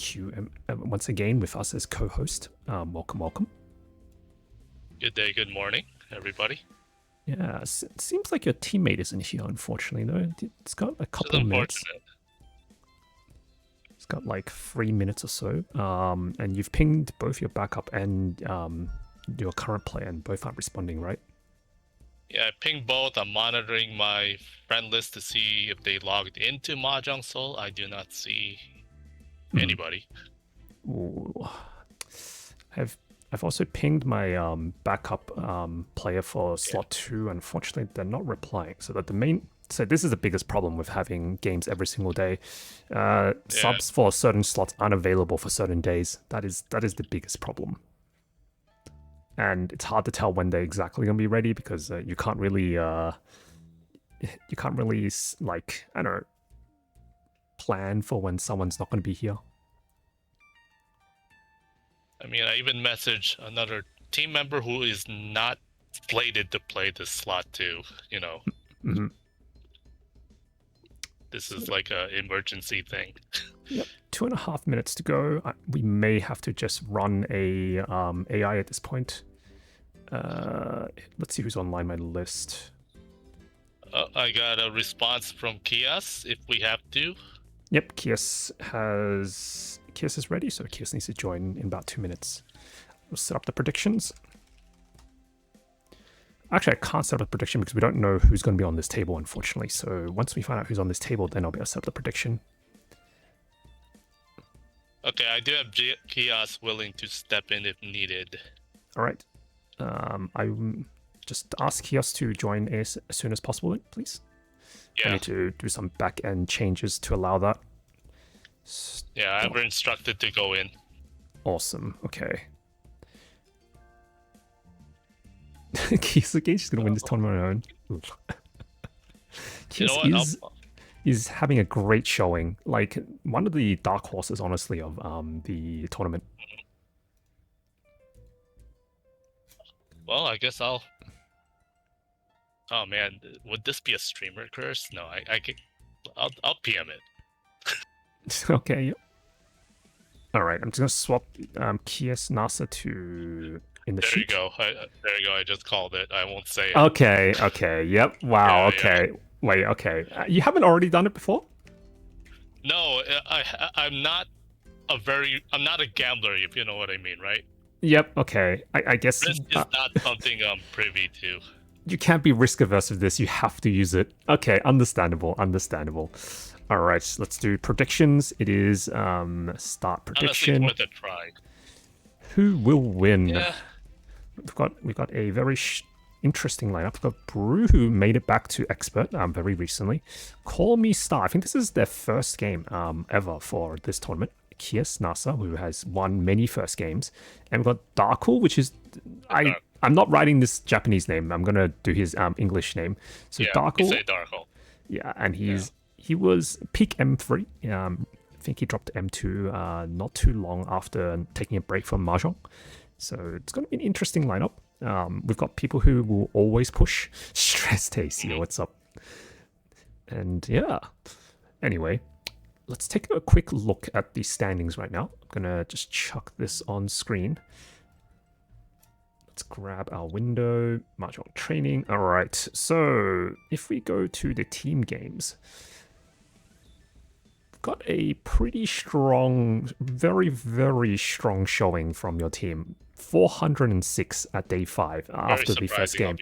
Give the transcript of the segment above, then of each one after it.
Q once again with us as co-host. Welcome. Good day, good morning, everybody. Yeah, it seems like your teammate isn't here, unfortunately, though. It's got a couple It's minutes. unfortunate. It's got like 3 minutes or so. And you've pinged both your backup and your current player, and both aren't responding, right? Yeah, I pinged both. I'm monitoring my friend list to see if they logged into Mahjong Soul. I do not see anybody. Ooh. I've also pinged my backup player for slot 2. Unfortunately, they're not replying. So this is the biggest problem with having games every single day. Subs for certain slots aren't available for certain days. That is the biggest problem. And it's hard to tell when they're exactly gonna be ready because you can't really like, I don't know, plan for when someone's not gonna be here. I mean, I even messaged another team member who is not slated to play this slot too. Mm-hmm. This is like an emergency thing. Yep, 2.5 minutes to go. We may have to just run a AI at this point. Let's see who's online my list. I got a response from Kias if we have to. Yep, Kias is ready, so Kias needs to join in about 2 minutes. We'll set up the predictions. Actually, I can't set up a prediction because we don't know who's going to be on this table, unfortunately. So once we find out who's on this table, then I'll be able to set up the prediction. Okay, I do have Kias willing to step in if needed. All right. I just ask Kias to join as soon as possible, please. Yeah. I need to do some back-end changes to allow that. Yeah, I were instructed to go in. Awesome. Okay. Kias again, she's gonna win this tournament on her own. Kias is having a great showing. Like one of the dark horses, honestly, of the tournament. Well, I guess I'll. Oh man, would this be a streamer curse? No, I can. I'll PM it. Okay. Yep. All right. I'm just gonna swap Kias NASA to in the there sheet. You go. There you go. I just called it. I won't say it. Okay. Okay. Yep. Wow. Yeah, okay. Yeah. Wait. Okay. You haven't already done it before? No, I'm not I'm not a gambler, if you know what I mean, right? Yep. Okay. I guess this is not something I'm privy to. You can't be risk averse of this. You have to use it. Okay. Understandable. All right. Let's do predictions. It is start prediction. Honestly, worth a try. Who will win? Yeah. We've got a very interesting lineup. We've got Brew, who made it back to expert very recently. Call Me Star. I think this is their first game ever for this tournament. Kias Nasa, who has won many first games, and we've got Darkle, which is I'm not writing this Japanese name. I'm gonna do his English name. So Darkle. Say Darkle. Yeah, and he was peak M3. I think he dropped to M2 not too long after taking a break from Mahjong. So it's going to be an interesting lineup. We've got people who will always push. Stress Stacy, what's up? And yeah. Anyway, let's take a quick look at the standings right now. I'm going to just chuck this on screen. Let's grab our window. Mahjong training. All right. So if we go to the team games, got a pretty strong, very, very strong showing from your team. 406 at day 5 after the first game.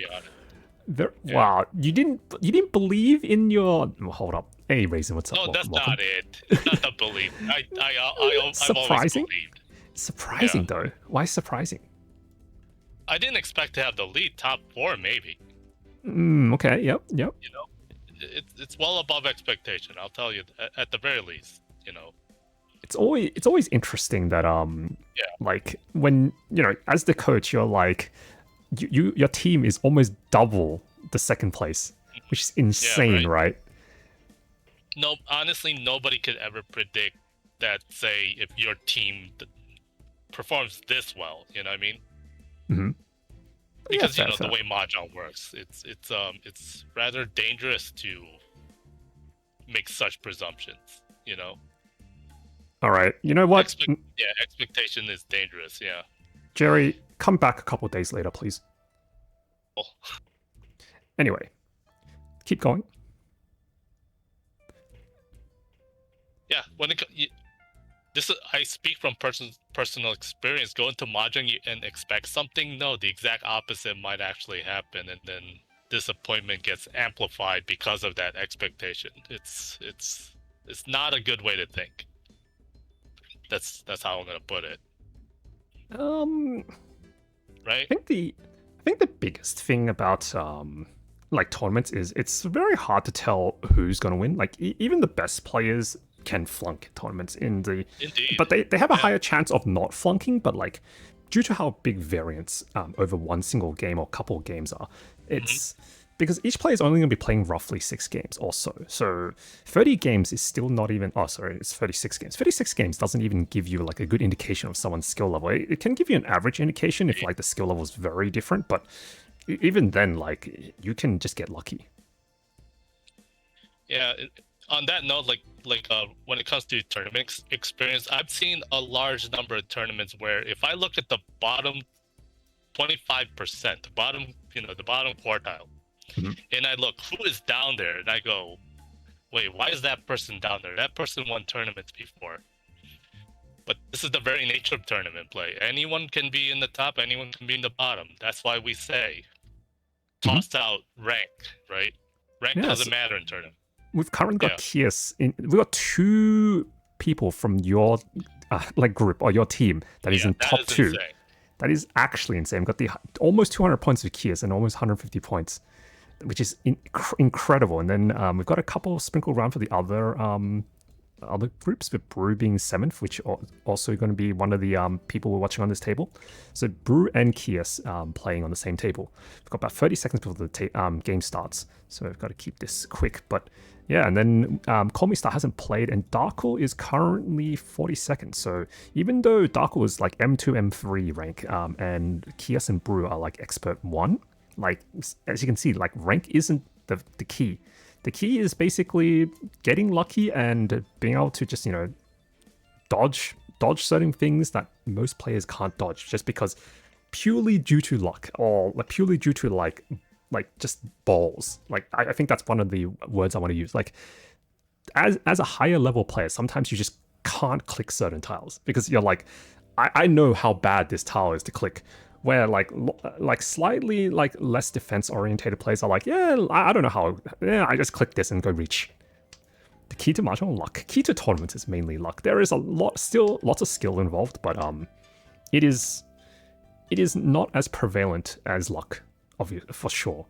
Wow, you didn't believe in your. Well, hold up, hey Raisin, what's up? No, that's not it. It's not the belief. I've surprising. Always believed. Surprising though. Why surprising? I didn't expect to have the lead top 4, maybe. Okay. Yep. You know. It's well above expectation. I'll tell you at the very least. It's always interesting that like when as the coach you're like your team is almost double the second place, which is insane, right? No, honestly, nobody could ever predict that. Say if your team performs this well, you know what I mean? Mm-hmm. Because fair. The way Mahjong works, it's rather dangerous to make such presumptions, All right. You know what, Expectation is dangerous. Yeah. Jerry? Come back a couple days later, please. Oh. Anyway, keep going. Yeah. This is, I speak from personal experience. Go into mahjong and expect something. No, the exact opposite might actually happen, and then disappointment gets amplified because of that expectation. It's not a good way to think. That's how I'm gonna put it. Right? I think the biggest thing about like tournaments is it's very hard to tell who's gonna win. Like even the best players can flunk tournaments Indeed. but they have a higher chance of not flunking. But like due to how big variance over one single game or couple of games are, it's because each player is only going to be playing roughly 6 games or so. So 30 games is still not even. Oh, sorry, it's 36 games. 36 games doesn't even give you like a good indication of someone's skill level. It can give you an average indication if like the skill level is very different, but even then, like you can just get lucky. Yeah. On that note, when it comes to tournament experience, I've seen a large number of tournaments where if I look at the bottom 25%, the bottom quartile, and I look who is down there, and I go, wait, why is that person down there? That person won tournaments before. But this is the very nature of tournament play. Anyone can be in the top, anyone can be in the bottom. That's why we say toss out rank, right? Rank doesn't matter in tournament. We've currently got Kies we've got 2 people from your like group or your team that is in top 2. Insane. That is actually insane. We've got the almost 200 points with Kies and almost 150 points, which is incredible. And then we've got a couple sprinkled around for the other groups, with Brew being 7th, which also going to be one of the people we're watching on this table. So Brew and Kies playing on the same table. We've got about 30 seconds before the game starts, so we've got to keep this quick. But yeah, and then Call Me Star hasn't played, and Darkle is currently 40 seconds. So even though Darkle is like M2, M3 rank, and Kies and Brew are like Expert 1, like as you can see, like rank isn't the key. The key is basically getting lucky and being able to just, dodge certain things that most players can't dodge just because purely due to luck or purely due to like just balls. Like I think that's one of the words I want to use. Like as a higher level player, sometimes you just can't click certain tiles because you're like, I know how bad this tile is to click. Where like slightly like less defense orientated players are like, yeah, I don't know how. Yeah, I just click this and go reach. The key to mahjong, luck. Key to tournaments is mainly luck. There is still lots of skill involved, but it is not as prevalent as luck, obviously, for sure.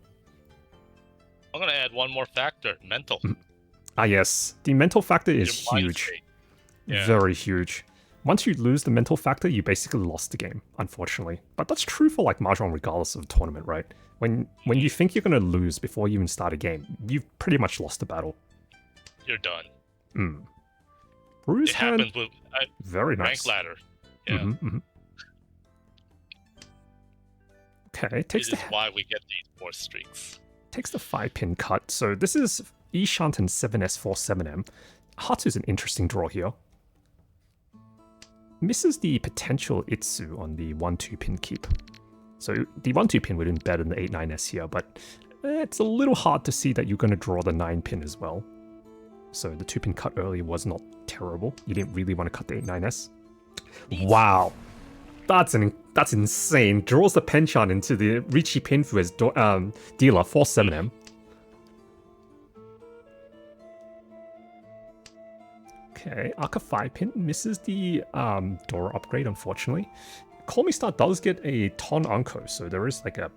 I'm gonna add one more factor: mental. Yes, the mental factor is huge, very huge. Once you lose the mental factor, you basically lost the game, unfortunately. But that's true for like mahjong regardless of the tournament, right? When you think you're going to lose before you even start a game, you've pretty much lost the battle. You're done. Bruce it happens with very nice. Rank ladder. Yeah. Okay, this is why we get these 4 streaks. Takes the 5-pin cut. So this is Ishant and 7S47M. Hatsu's an interesting draw here. Misses the potential Itsu on the 1-2 pin keep. So the 1-2 pin would have been better than the 8-9S here, but it's a little hard to see that you're going to draw the 9 pin as well. So the 2-pin cut earlier was not terrible. You didn't really want to cut the 8-9S. Wow. That's insane. Draws the penchant into the Richie Pinfu as dealer, 4-7M. Okay, Aka 5-pin misses the Dora upgrade, unfortunately. Call Me Star does get a Ton Unko, so there is like a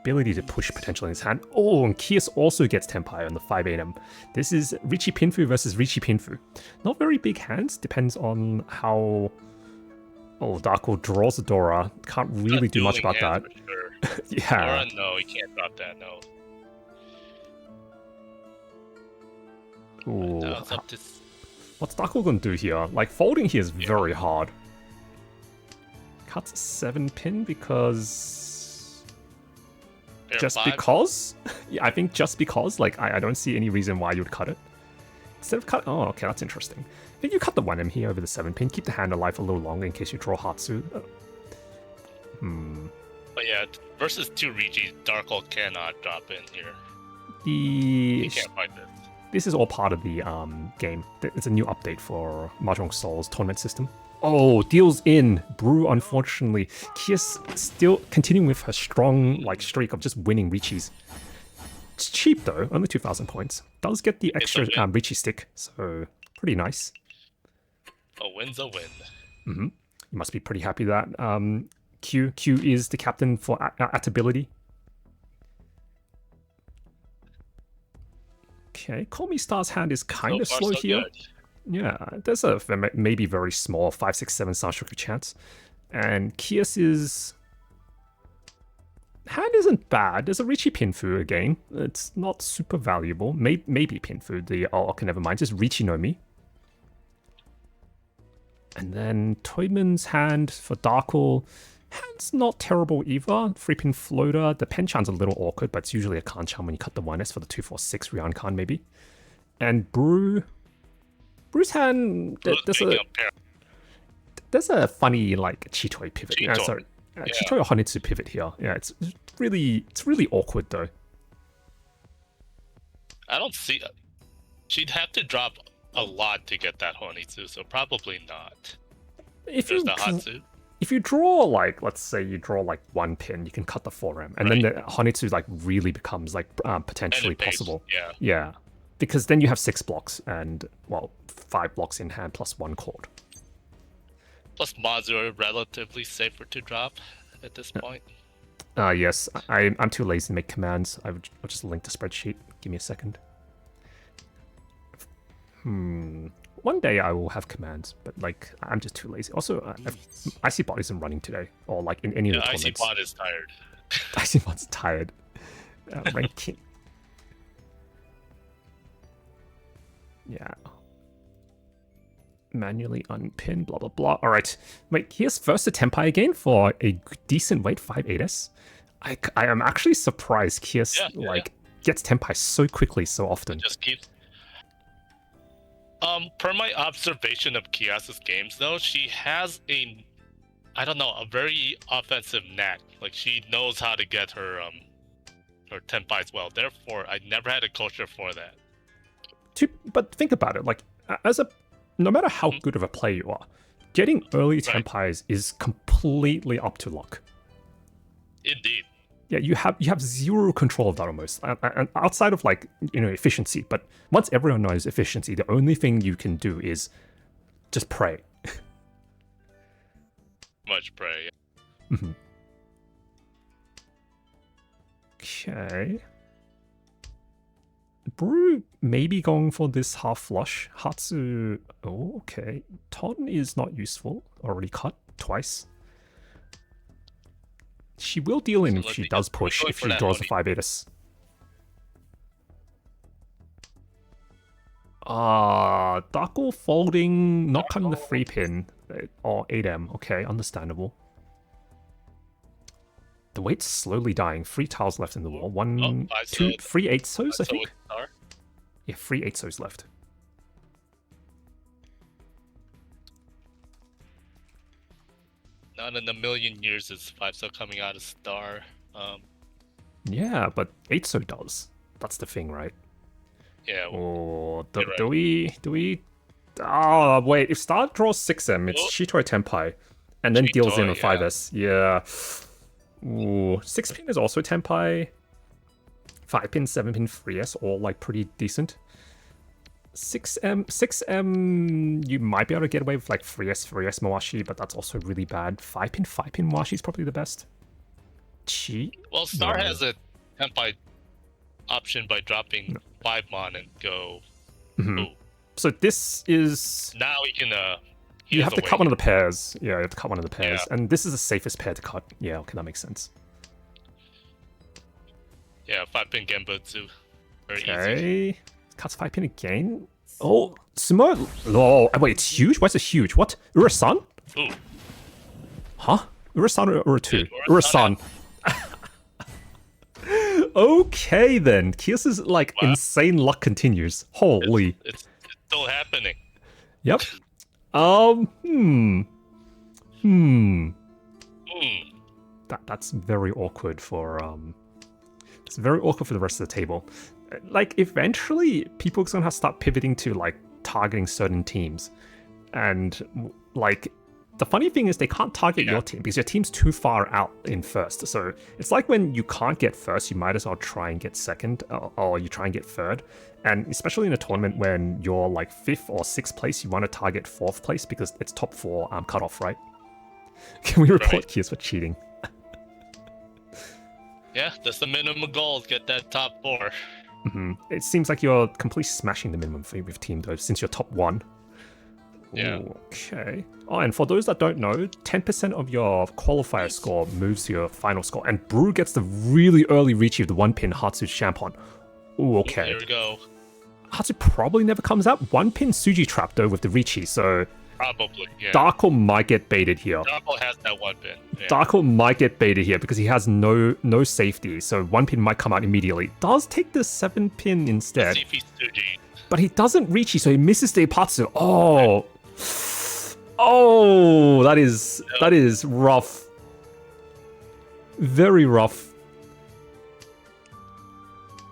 ability to push potential in his hand. Oh, and Kies also gets Tenpai on the 5-8M. This is Richie Pinfu versus Richie Pinfu. Not very big hands, depends on how... Oh, Darko draws a Dora. Can't really do much about that. Sure. Yeah. Dora, no, he can't drop that, no. Ooh. Now it's up to... What's Darko gonna do here? Like, folding here is very hard. Cuts 7-pin because... Just because? Yeah, I think just because. Like, I don't see any reason why you would cut it. Instead of cut... Oh, okay, that's interesting. think you cut the 1M here over the 7 pin. Keep the hand alive a little longer in case you draw Hatsu. But yeah, versus 2 Regi, Darkle cannot drop in here. You can't fight this. This is all part of the game. It's a new update for Mahjong Souls tournament system. Oh, deals in. Brew, unfortunately. Kia's still continuing with her strong streak of just winning Richis. It's cheap though, only 2,000 points. Does get the extra Richi stick, so pretty nice. A win's a win. You must be pretty happy that Q is the captain for at ability. Okay, Call Me Star's hand is kind of slow here. Good. Yeah, there's a maybe very small 5, 6, 7 Sanshoku chance. And Kias's hand isn't bad. There's a Richi Pinfu again. It's not super valuable. Maybe Pinfu. Okay, never mind. Just Richi no Mi. And then Toyman's hand for Darkle. Hand's not terrible either. 3-pin floater. The Penchan's a little awkward, but it's usually a Kanchan when you cut the 1S for the 2-4-6 Ryan-Kan maybe. And Brew. Brew's hand, there's a funny Chitoi pivot. Chitoi or Honitsu pivot here. Yeah, it's really awkward though. I don't see. She'd have to drop a lot to get that Honitsu, so probably not. If you draw let's say you draw 1 pin, you can cut the 4M, and then the Honitsu really becomes potentially possible. Yeah. Because then you have 6 blocks and 5 blocks in hand plus 1 chord. Plus mods are relatively safer to drop at this point. Yes, I'm too lazy to make commands. I'll just link the spreadsheet. Give me a second. One day I will have commands, but I'm just too lazy. Also, Icy Bot isn't running today, or in any of the tournaments. Icy Bot is tired. Icy Bot's tired. Ranking. Yeah. Manually unpin, blah, blah, blah. All right. Wait, here's first to Tenpai again for a decent weight, 5-8S. I am actually surprised Kias, gets Tenpai so quickly, so often. It just keeps... Per my observation of Kias's games, though, she has a very offensive knack. She knows how to get her Tenpais well. Therefore, I never had a culture for that. But think about it, no matter how good of a player you are, getting early Tenpais is completely up to luck. Indeed. Yeah, you have zero control of that almost, and outside of efficiency. But once everyone knows efficiency, the only thing you can do is just pray. Much pray. Yeah. Okay. Brew maybe going for this half flush. Hatsu. Oh, okay. Ton is not useful. Already cut twice. She will deal in if she does push, if she draws a 5-8S. Darkle folding, not cutting the 3-pin. Or 8M. Okay, understandable. The weight's slowly dying. 3 tiles left in the wall. 1, 2, 3 8-sos, I think. Yeah, 3 8-sos left. Not in a million years is 5-so coming out of Star. Yeah, but 8-so does. That's the thing, right? Yeah. Or do we? Oh wait, if Star draws 6M, it's Shitoi Tenpai, and then deals in a 5S. Yeah. Ooh, 6-pin is also Tenpai. 5-pin, 7-pin, 3S, all pretty decent. 6M, you might be able to get away with 3S Moashi, but that's also really bad. 5-pin Moashi is probably the best. Chi? Well, Star has a Tenpai option by dropping 5 mon and go. So this is... Now he can... you have to cut one of the pairs. Yeah, you have to cut one of the pairs. Yeah. And this is the safest pair to cut. Yeah, okay, that makes sense. Yeah, 5-pin Genbutsu. Very easy. Cuts 5-pin again. Oh, Sumo. Oh, wait, it's huge? Why is it huge? What? Urasan? Ooh. Huh? Urasan or Ura2? Urasan. Okay, then. Kias's insane luck continues. Holy. It's still happening. Yep. Hmm. Hmm. Hmm. That's very awkward for It's very awkward for the rest of the table. Like, eventually, people are gonna have to start pivoting to like targeting certain teams, and like, the funny thing is they can't target your team because your team's too far out in first. So it's like when you can't get first, you might as well try and get second, or you try and get third. And especially in a tournament when you're like 5th or 6th place, you want to target 4th place because it's top 4 cutoff, right? Can we report Kiers for cheating? Yeah, that's the minimum goal. Get that top 4. It seems like you're completely smashing the minimum for your team though, since you're top 1. Yeah. Ooh, okay. Oh, and for those that don't know, 10% of your qualifier score moves to your final score, and Brew gets the really early reach of the 1-pin Hatsu Champon. Ooh, okay. There we go. Hatsu probably never comes out. 1-pin Suji Trap though with the Richi, so Probably, yeah. Darko might get baited here. Darko has that 1-pin. Yeah. Darko might get baited here because he has no safety, so 1-pin might come out immediately. Does take the 7-pin instead. But he doesn't reach you, so he misses the Ipatsu. Oh. Oh, that is rough. Very rough.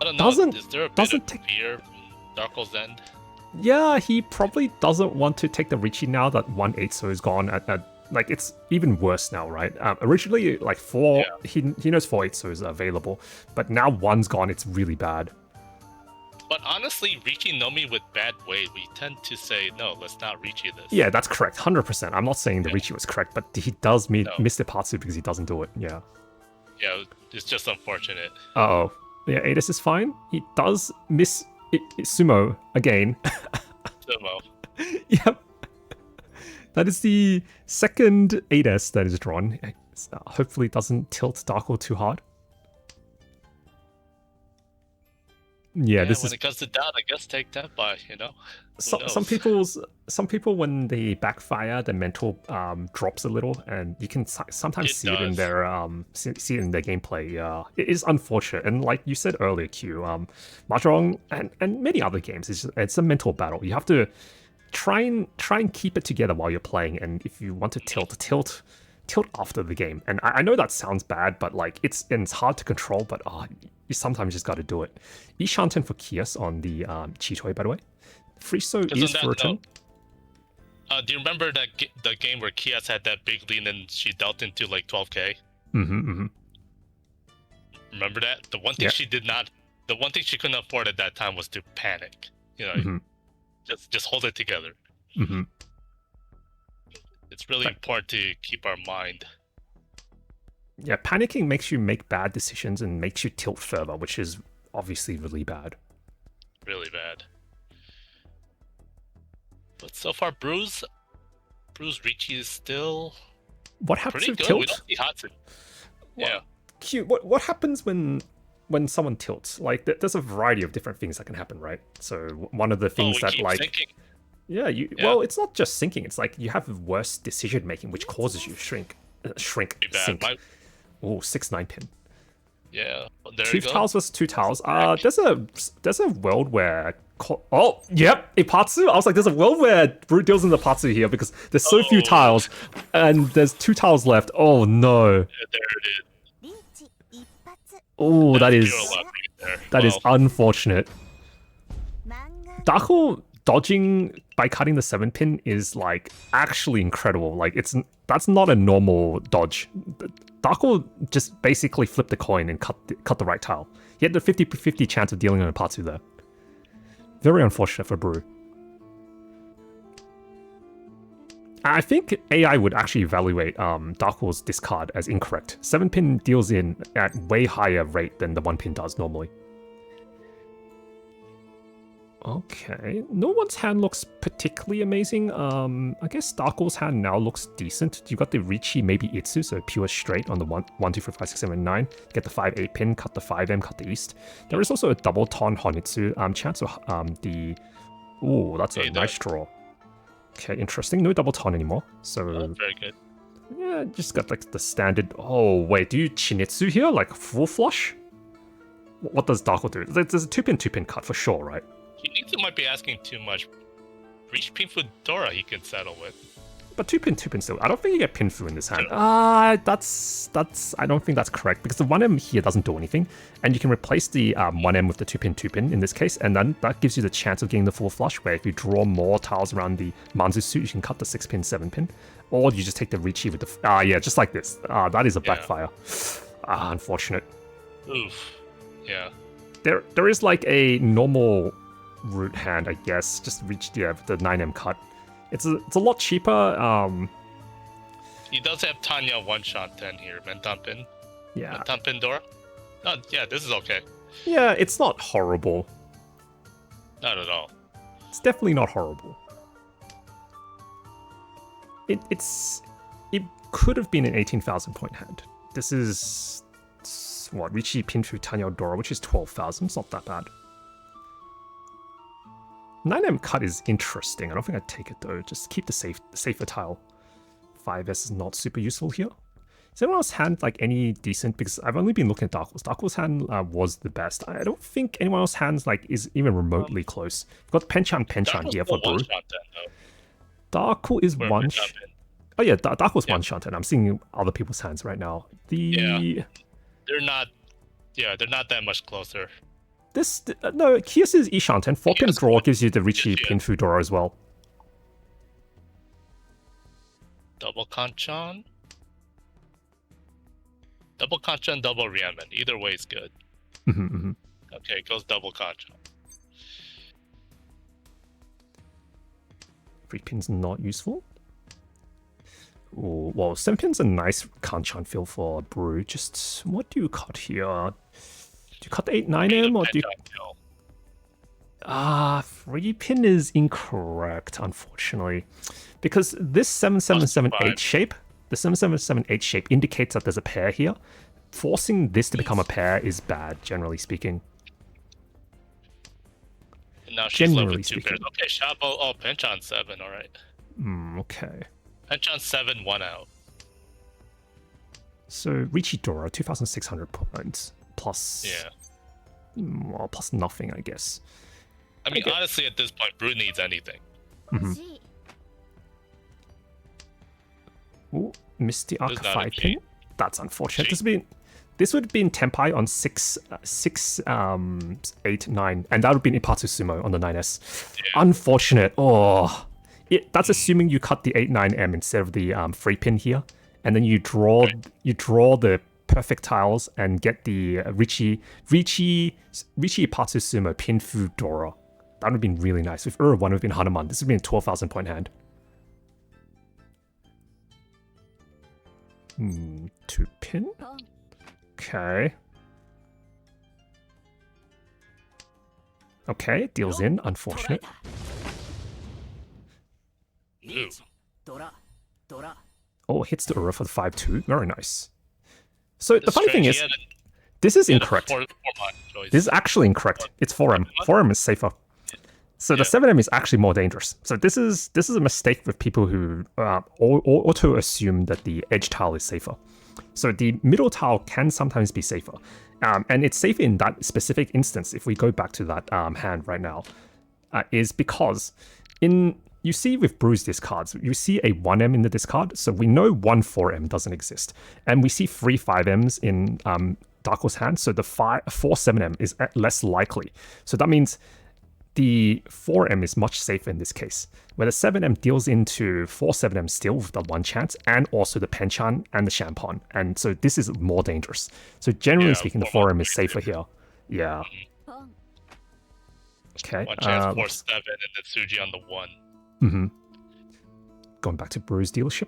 I don't know. Is there a bit of fear from Darko's end? Yeah, he probably doesn't want to take the Richie now that 1-8 is gone. Like, it's even worse now, right? Originally, like 4, he knows 4-8 is available, but now 1's gone. It's really bad. But honestly, Richi Nomi with bad way, we tend to say, no, let's not Richi this. Yeah, that's correct. 100%. I'm not saying the Richi was correct, but he does miss the Patsu because he doesn't do it. Yeah. Yeah, it's just unfortunate. Uh-oh. Yeah, Adis is fine. He does miss Sumo again. Sumo. Yep. That is the second 8S that is drawn. Hopefully it doesn't tilt Darko too hard. Yeah, this when it comes to that, I guess take that by, Some people when they backfire, the mental drops a little, and you can sometimes see it in their gameplay. Yeah, it is unfortunate, and like you said earlier, Q, Mahjong and many other games, it's a mental battle. You have to try and keep it together while you're playing, and if you want to tilt after the game. And I know that sounds bad, but like it's hard to control, but you sometimes just got to do it. Ishanten for Kias on the Chitoi, by the way. Friso is for return. Do you remember the game where Kias had that big lead and she dealt into like 12k? Mm-hmm. Remember that? The one thing she couldn't afford at that time was to panic. Just hold it together. Mm-hmm. It's really important to keep our mind. Yeah, panicking makes you make bad decisions and makes you tilt further, which is obviously really bad. Really bad. But so far, Bruce Ricci is still what happens pretty to good. tilt? We don't see Hatsu. Yeah. Cute. What happens when someone tilts? Like, there's a variety of different things that can happen, right? So one of the things that like sinking. Yeah, well, it's not just sinking. It's like you have worse decision making, which causes you shrink, sink. Oh, 6-9 pin. Yeah, there two you go. tiles versus 2 tiles. There's a world where Ipatsu. I was like, there's a world where Brute deals in the Ipatsu here because there's so few tiles, and there's 2 tiles left. Oh no. Yeah, there it is. Oh, that is unfortunate. Darko dodging by cutting the 7-pin is like actually incredible. Like that's not a normal dodge. Darko just basically flipped the coin and cut the right tile. He had the 50-50 chance of dealing on a Patsu there. Very unfortunate for Brew. I think AI would actually evaluate Darko's discard as incorrect. 7-pin deals in at way higher rate than the 1-pin does normally. Okay, no one's hand looks particularly amazing. I guess Darko's hand now looks decent. You got the Richi, maybe Itsu, so pure straight on the 1, 2, 3, 5, 6, 7, 9. Get the 5-8 pin, cut the 5M, cut the east. There is also a double ton Honitsu chance of Ooh, that's a nice draw. Okay, interesting. No double ton anymore. So very good. Yeah, just got like the standard. Oh wait, do you Chinitsu here? Like full flush? What does Darko do? There's a 2-pin cut for sure, right? Chinitsu might be asking too much Reach Pinfu Dora he can settle with. But two pin still. I don't think you get Pinfu in this hand. Sure. That's I don't think that's correct because the 1M here doesn't do anything, and you can replace the 1M with the two pin in this case, and then that gives you the chance of getting the full flush. Where if you draw more tiles around the Manzu suit, you can cut the 6 pin, 7 pin, or you just take the Richi with the yeah, just like this. That is a backfire. Unfortunate. Oof. Yeah. There is like a normal root hand, I guess. Just reach the 9M cut. It's a lot cheaper. He does have Tanya one-shot 10 here. Mentan Pin. Yeah. Mentan Pin Dora. Oh, yeah, this is okay. Yeah, it's not horrible. Not at all. It's definitely not horrible. It could have been an 18,000 point hand. This is what Richi Pinfu Tanya Dora, which is 12,000. It's not that bad. 9M cut is interesting. I don't think I'd take it though. Just keep the safer tile. 5S is not super useful here. Is anyone else hand like any decent? Because I've only been looking at Dark Horse. Dark Horse hand was the best. I don't think anyone else hands like is even remotely close. We've got Penchan here for Brew. Dark Horse is one. Oh yeah, Dark Horse one shot, and I'm seeing other people's hands right now. They're not that much closer. No, Kios is Ishanten. 4-pin draw gives you the Richi Pinfu Dora as well. Double Kanchan? Double Kanchan, double Rianmen. Either way is good. Okay, it goes double Kanchan. 3-pin's not useful. Ooh, well, 7-pin's a nice Kanchan feel for Brew. Just, what do you cut here? Do you cut the 8-9M or do you... 3-pin is incorrect, unfortunately. Because this 7-7-7-8 shape, the 7-7-7-8 shape indicates that there's a pair here. Forcing this to become a pair is bad, generally speaking. And now she's left with 2 pairs. Okay, Shabo, oh, Penchan 7, alright. Okay. Penchan 7, 1 out. So, Richi Dora, 2,600 points. Plus... Yeah. Well, plus nothing, I guess. I mean, honestly, at this point, Brew needs anything. Ooh, Misty Arc 5-pin. That's unfortunate. This would have been Tenpai on 6, 8, 9, and that would have been Ipatsu Sumo on the 9S. Yeah. Unfortunate. Oh, that's assuming you cut the 8-9M instead of the 3-pin here, and then you draw the perfect tiles and get the Richi Ipatsu Sumo Pinfu Dora. That would have been really nice. If Ura 1 would have been Hanuman, this would have been a 12,000 point hand. 2-pin? Okay. Okay, deals in. Unfortunate. Oh, hits the Ura for the 5-2. Very nice. So the funny thing is, this is incorrect. This is actually incorrect. It's 4M. 4M is safer. So the 7M is actually more dangerous. So this is a mistake with people who auto assume that the edge tile is safer. So the middle tile can sometimes be safer. And it's safer in that specific instance, if we go back to that hand right now, is because you see with Brew's discards, you see a 1M in the discard, so we know 1 4M doesn't exist. And we see 3 5Ms in Dark Horse hand, so the 4 7M is less likely. So that means the 4M is much safer in this case, where the 7M deals into 4 7M still with the 1 chance, and also the Penchan and the Champon. And so this is more dangerous. So generally speaking, the 4M is safer here. Yeah. Okay. 1 chance, 4 7, and then Suji on the 1. Going back to Brew's dealership.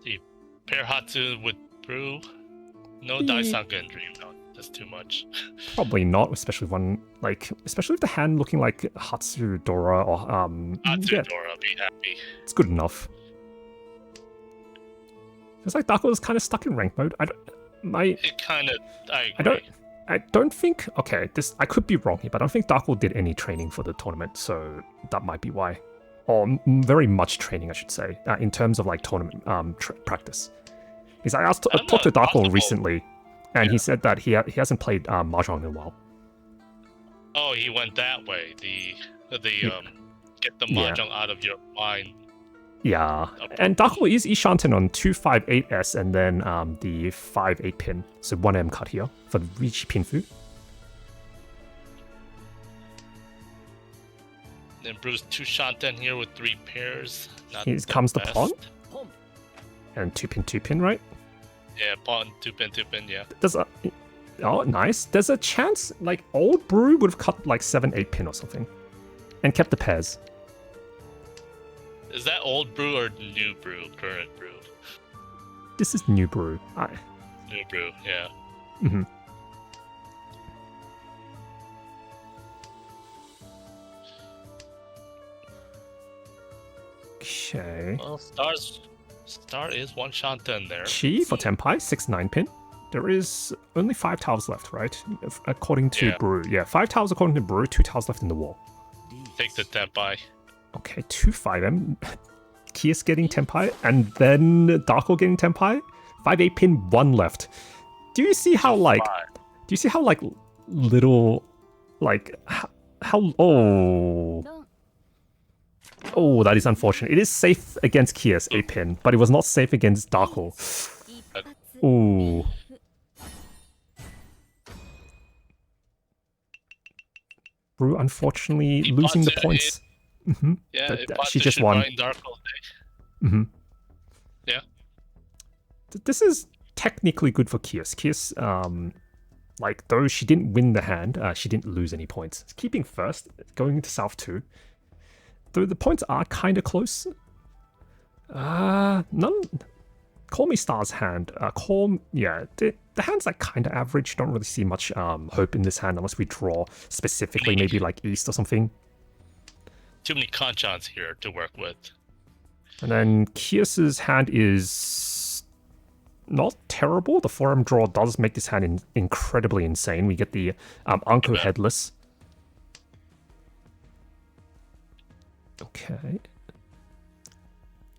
See, pair Hatsu with Brew. No Daisanka and Dream. No, that's too much. Probably not, especially with the hand looking like Hatsu Dora or Hatsu Dora, be happy. It's good enough. It's like Darko is kind of stuck in rank mode. I don't think. Okay, I could be wrong here, but I don't think Darko did any training for the tournament, so that might be why, or very much training, I should say, in terms of like tournament practice. Because I talked to Darko recently, and he said that he hasn't played Mahjong in a while. Oh, he went that way. The get the Yeah. mahjong out of your mind. Yeah, and Darko is Ishanten on 258S and then the 5-8 pin, so 1M cut here for the Reach Pinfu. Then Bruce 2 Shanten here with 3 pairs. Not Here comes the best. pawn. And 2 pin, right? Yeah, pawn, 2 pin, yeah. There's a... Oh, nice. There's a chance, like, old Brew would have cut, like, 7-8 pin or something. And kept the pairs. Is that old Brew or new Brew? Current Brew? This is new Brew. New Brew, yeah. Mm-hmm. Okay. Well, Star is 1 Shanten there. Chi for Tenpai, 6-9 pin. There is only 5 tiles left, right? According to Brew. Yeah, 5 tiles according to Brew, 2 tiles left in the wall. Take the Tenpai. Okay, 2 5M. Kias getting Tenpai, and then Darko getting Tenpai. 5-8 pin, 1 left. Do you see how, like... Do you see how, like, little... Like, how... Oh... Oh, that is unfortunate. It is safe against Kias, 8 pin, but it was not safe against Darko. Ooh. Brew, unfortunately, losing the points. Mm-hmm. Yeah, she just won. Mm-hmm. Yeah. This is technically good for Kias. Kias, like, though she didn't win the hand, she didn't lose any points. Keeping first, going into South 2. Though the points are kind of close. None... Call Me Star's hand. Yeah, the hand's like kind of average. Don't really see much hope in this hand unless we draw specifically, maybe like East or something. Too many Kanchans here to work with. And then Kias's hand is not terrible. The 4M draw does make this hand incredibly insane. We get the Anko Headless. Okay.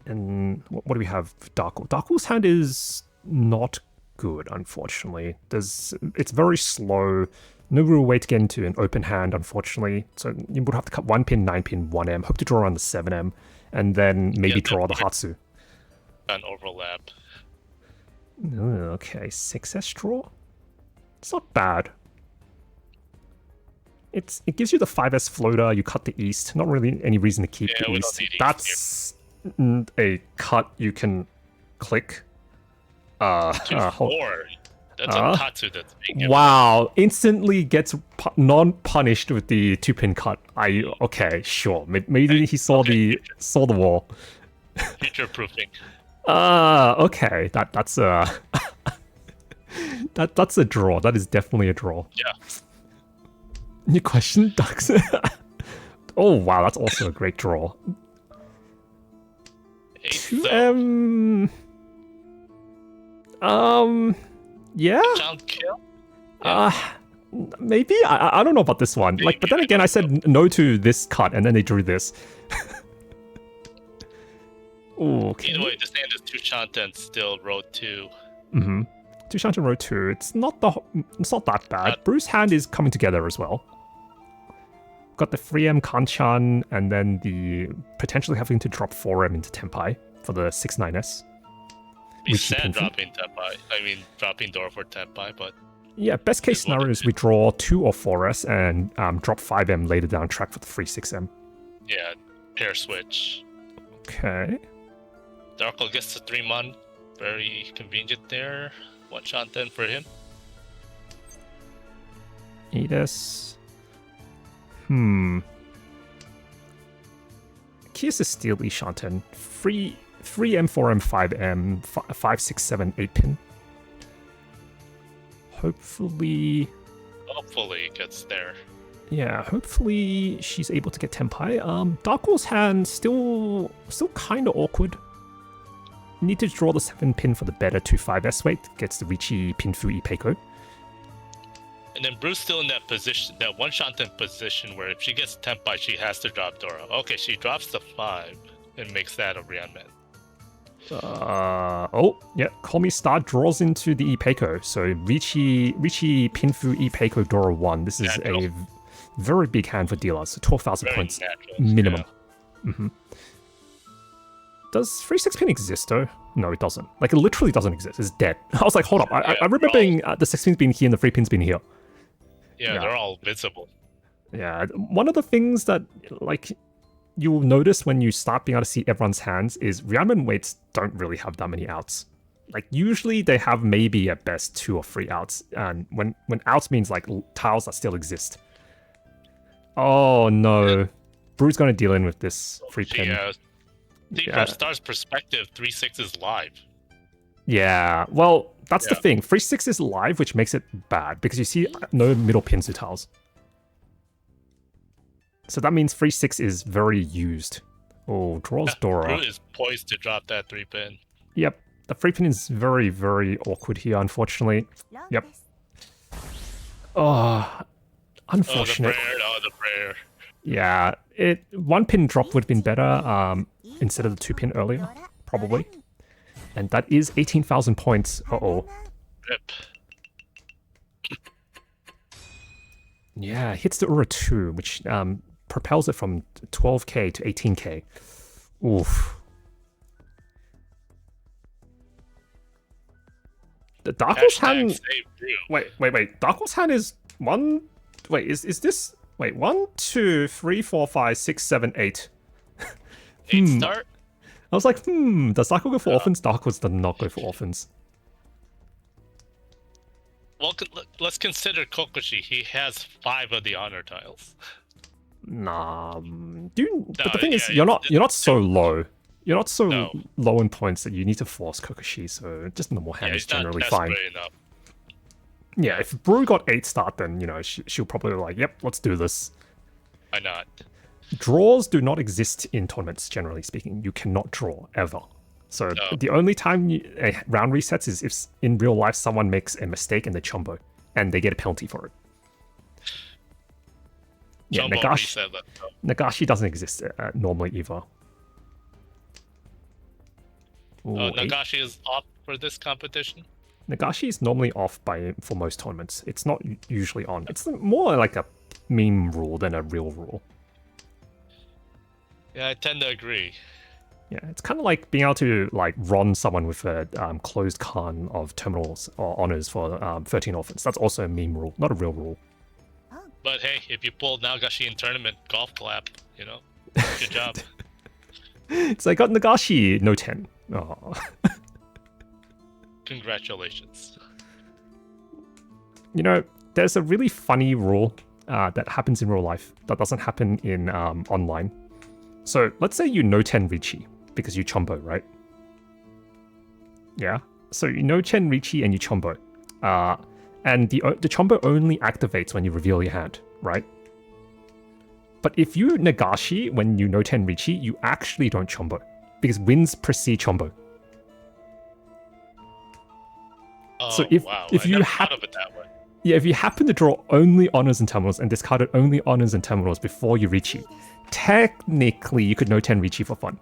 And what do we have for Darko? Darko's hand is not good, unfortunately. It's very slow. No real way to get into an open hand, unfortunately. So you would have to cut 1 pin, 9 pin, 1M. Hope to draw around the 7M. And then maybe draw the Hatsu. An overlap. Okay, 6S draw? It's not bad. It gives you the 5S floater, you cut the East. Not really any reason to keep the East. That's a cut you can click. That's a Tatsu that's being given. Wow, instantly gets non-punished with the 2-pin cut. Okay, sure. Maybe he saw the wall. Future proofing. Okay. That's a that's a draw. That is definitely a draw. Yeah. New question, Ducks. Oh wow, that's also a great draw. 2M. Yeah. Maybe I don't know about this one. Like, but then again, I said no to this cut, and then they drew this. Ooh, okay. Either way, this hand is 2 Shanten, still row 2. Mm-hmm. 2 Shanten row 2. It's not that bad. Bruce's hand is coming together as well. Got the 3M Kanchan, and then the potentially having to drop 4M into Tenpai for the 6-9S. We said dropping Tenpai. I mean, dropping door for Tenpai, but... Yeah, best case scenario is we draw 2 or 4S and drop 5M later down track for the free 6M. Yeah, pair switch. Okay. Darko gets the 3-mon. Very convenient there. 1 Shanten for him. 8S. Kias is still Ishanten. 3M, 4M, 5M, 5, 6, 7, 8 pin. Hopefully it gets there. Yeah, hopefully she's able to get Tenpai. Darko's hand still kind of awkward. Need to draw the 7 pin for the better 2-5S weight. Gets the Richi Pinfu Ipeiko. And then Bruce still in that position, that 1 Shanten position where if she gets Tenpai, she has to drop Dora. Okay, she drops the 5 and makes that a Rianmen. Call Me Star draws into the Ipeiko. So Richi Pinfu Ipeiko Dora 1. This is a Very big hand for dealers. So 12,000 Very points natural. minimum. Yeah. Does 3-6 pin exist though? No, it doesn't. Like, it literally doesn't exist. It's dead. I was like, hold up. I remember the 6 pin's been here and the 3 pin's been here. Yeah, they're all visible. Yeah, one of the things that, like, you'll notice when you start being able to see everyone's hands is rearmament weights don't really have that many outs. Like, usually they have maybe at best 2 or 3 outs. And when outs means, like, tiles that still exist. Oh, no. Brew's going to deal in with this free pin. Yeah. See, from Star's perspective, 3-6 is live. Yeah, well, that's the thing. 3-6 is live, which makes it bad, because you see no middle pins to tiles. So that means 3-6 is very used. Oh, draws Dora. Brew is poised to drop that 3 pin. Yep, the 3 pin is very, very awkward here, unfortunately. Yep. Oh, unfortunate. The prayer. Yeah, 1 pin drop would have been better instead of the 2 pin earlier, probably. And that is 18,000 points. Uh-oh. Rip. Yeah, hits the Ura 2, which propels it from 12k to 18k. Oof. The Dark Horse hand... Wait. Dark Horse hand is 1... Wait, is this... Wait, 1, 2, 3, 4, 5, 6, 7, 8. 8 start? I was like, does Dark Horse go for orphans? Dark Horse does not go for orphans. Well, let's consider Kokoshi. He has 5 of the honor tiles. Nah, but the thing is, you're not so low. You're not so low in points that you need to force Kokoshi, so just normal hand is generally fine. Enough. Yeah, if Brew got 8 start, then, you know, she'll probably like, yep, let's do this. Why not? Draws do not exist in tournaments, generally speaking. You cannot draw, ever. So the only time a round resets is if in real life someone makes a mistake and they chumbo, and they get a penalty for it. Yeah, Nagashi doesn't exist normally either. Ooh, Nagashi is off for this competition? Nagashi is normally off for most tournaments. It's not usually on. It's more like a meme rule than a real rule. Yeah, I tend to agree. Yeah, it's kind of like being able to like run someone with a closed con of terminals or honors for 13 orphans. That's also a meme rule, not a real rule. But hey, if you pull Nagashi in tournament, golf clap, you know, good job. So I got Nagashi, no 10. Oh. Congratulations. You know, there's a really funny rule that happens in real life that doesn't happen in online. So let's say you no 10 Richi because you chombo, right? Yeah. So you no 10 Richi and you chombo. And the chombo only activates when you reveal your hand, right? But if you Nagashi when you no 10 Richi, you actually don't chombo because wins precede chombo. Oh, so if you thought of it that way. Yeah, if you happen to draw only honors and terminals and discarded only honors and terminals before you Richi, technically you could no 10 Richi for fun.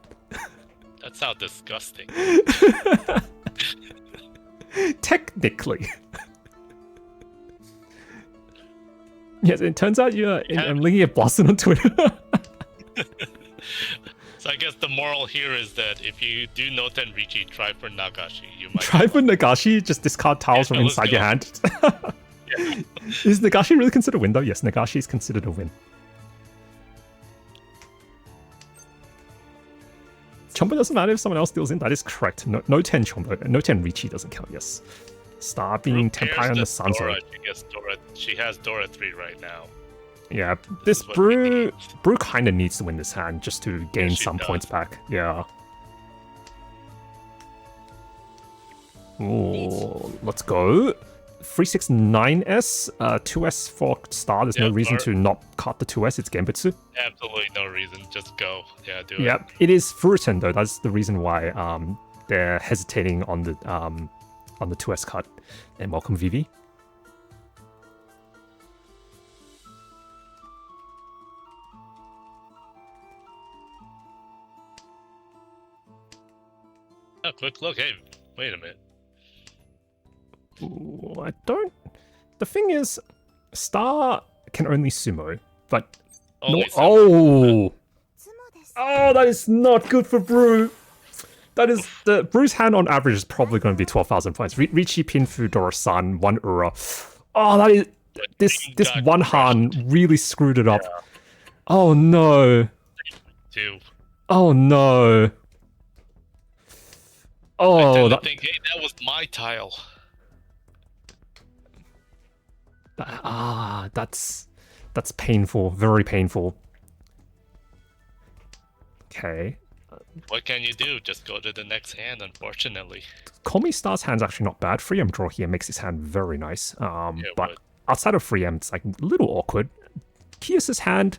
That sounds disgusting. Technically. Yes, it turns out I'm looking at Blossom on Twitter. So I guess the moral here is that if you do no 10 Richi, try for Nagashi. You might try for Nagashi, just discard tiles from inside your hand. Yeah. Is Nagashi really considered a win though? Yes, Nagashi is considered a win. Chombo doesn't matter if someone else deals in, that is correct. No 10 Chombo, no 10 Richi doesn't count, yes. Star being Tenpai on the Sanzo. She has Dora 3 right now. Yeah, this Brew kind of needs to win this hand just to gain some points back. Yeah. Ooh, let's go. 369S, 2S for Star. There's no reason to not cut the 2S. It's Genbutsu. Absolutely no reason. Just go. Yeah, do it. Yeah, it is Furuton though. That's the reason why they're hesitating on the 2S cut. And welcome Vivi. A quick look. Hey, wait a minute. Ooh, I don't... The thing is, Star can only sumo. but no. Only 7. Oh, oh, that is not good for Brew. That is the Brew's hand on average is probably going to be 12,000 points. Richi Pinfu Dorosan 1 Ura. Oh, that is this one Han really screwed it up. Yeah. Oh no. 2. Oh no. Oh, I think, hey, that was my tile. That's painful. Very painful. Okay. What can you do? Just go to the next hand, unfortunately. Komi Star's hand's actually not bad. 3M draw here makes his hand very nice. But outside of 3M, it's like a little awkward. Kia's hand.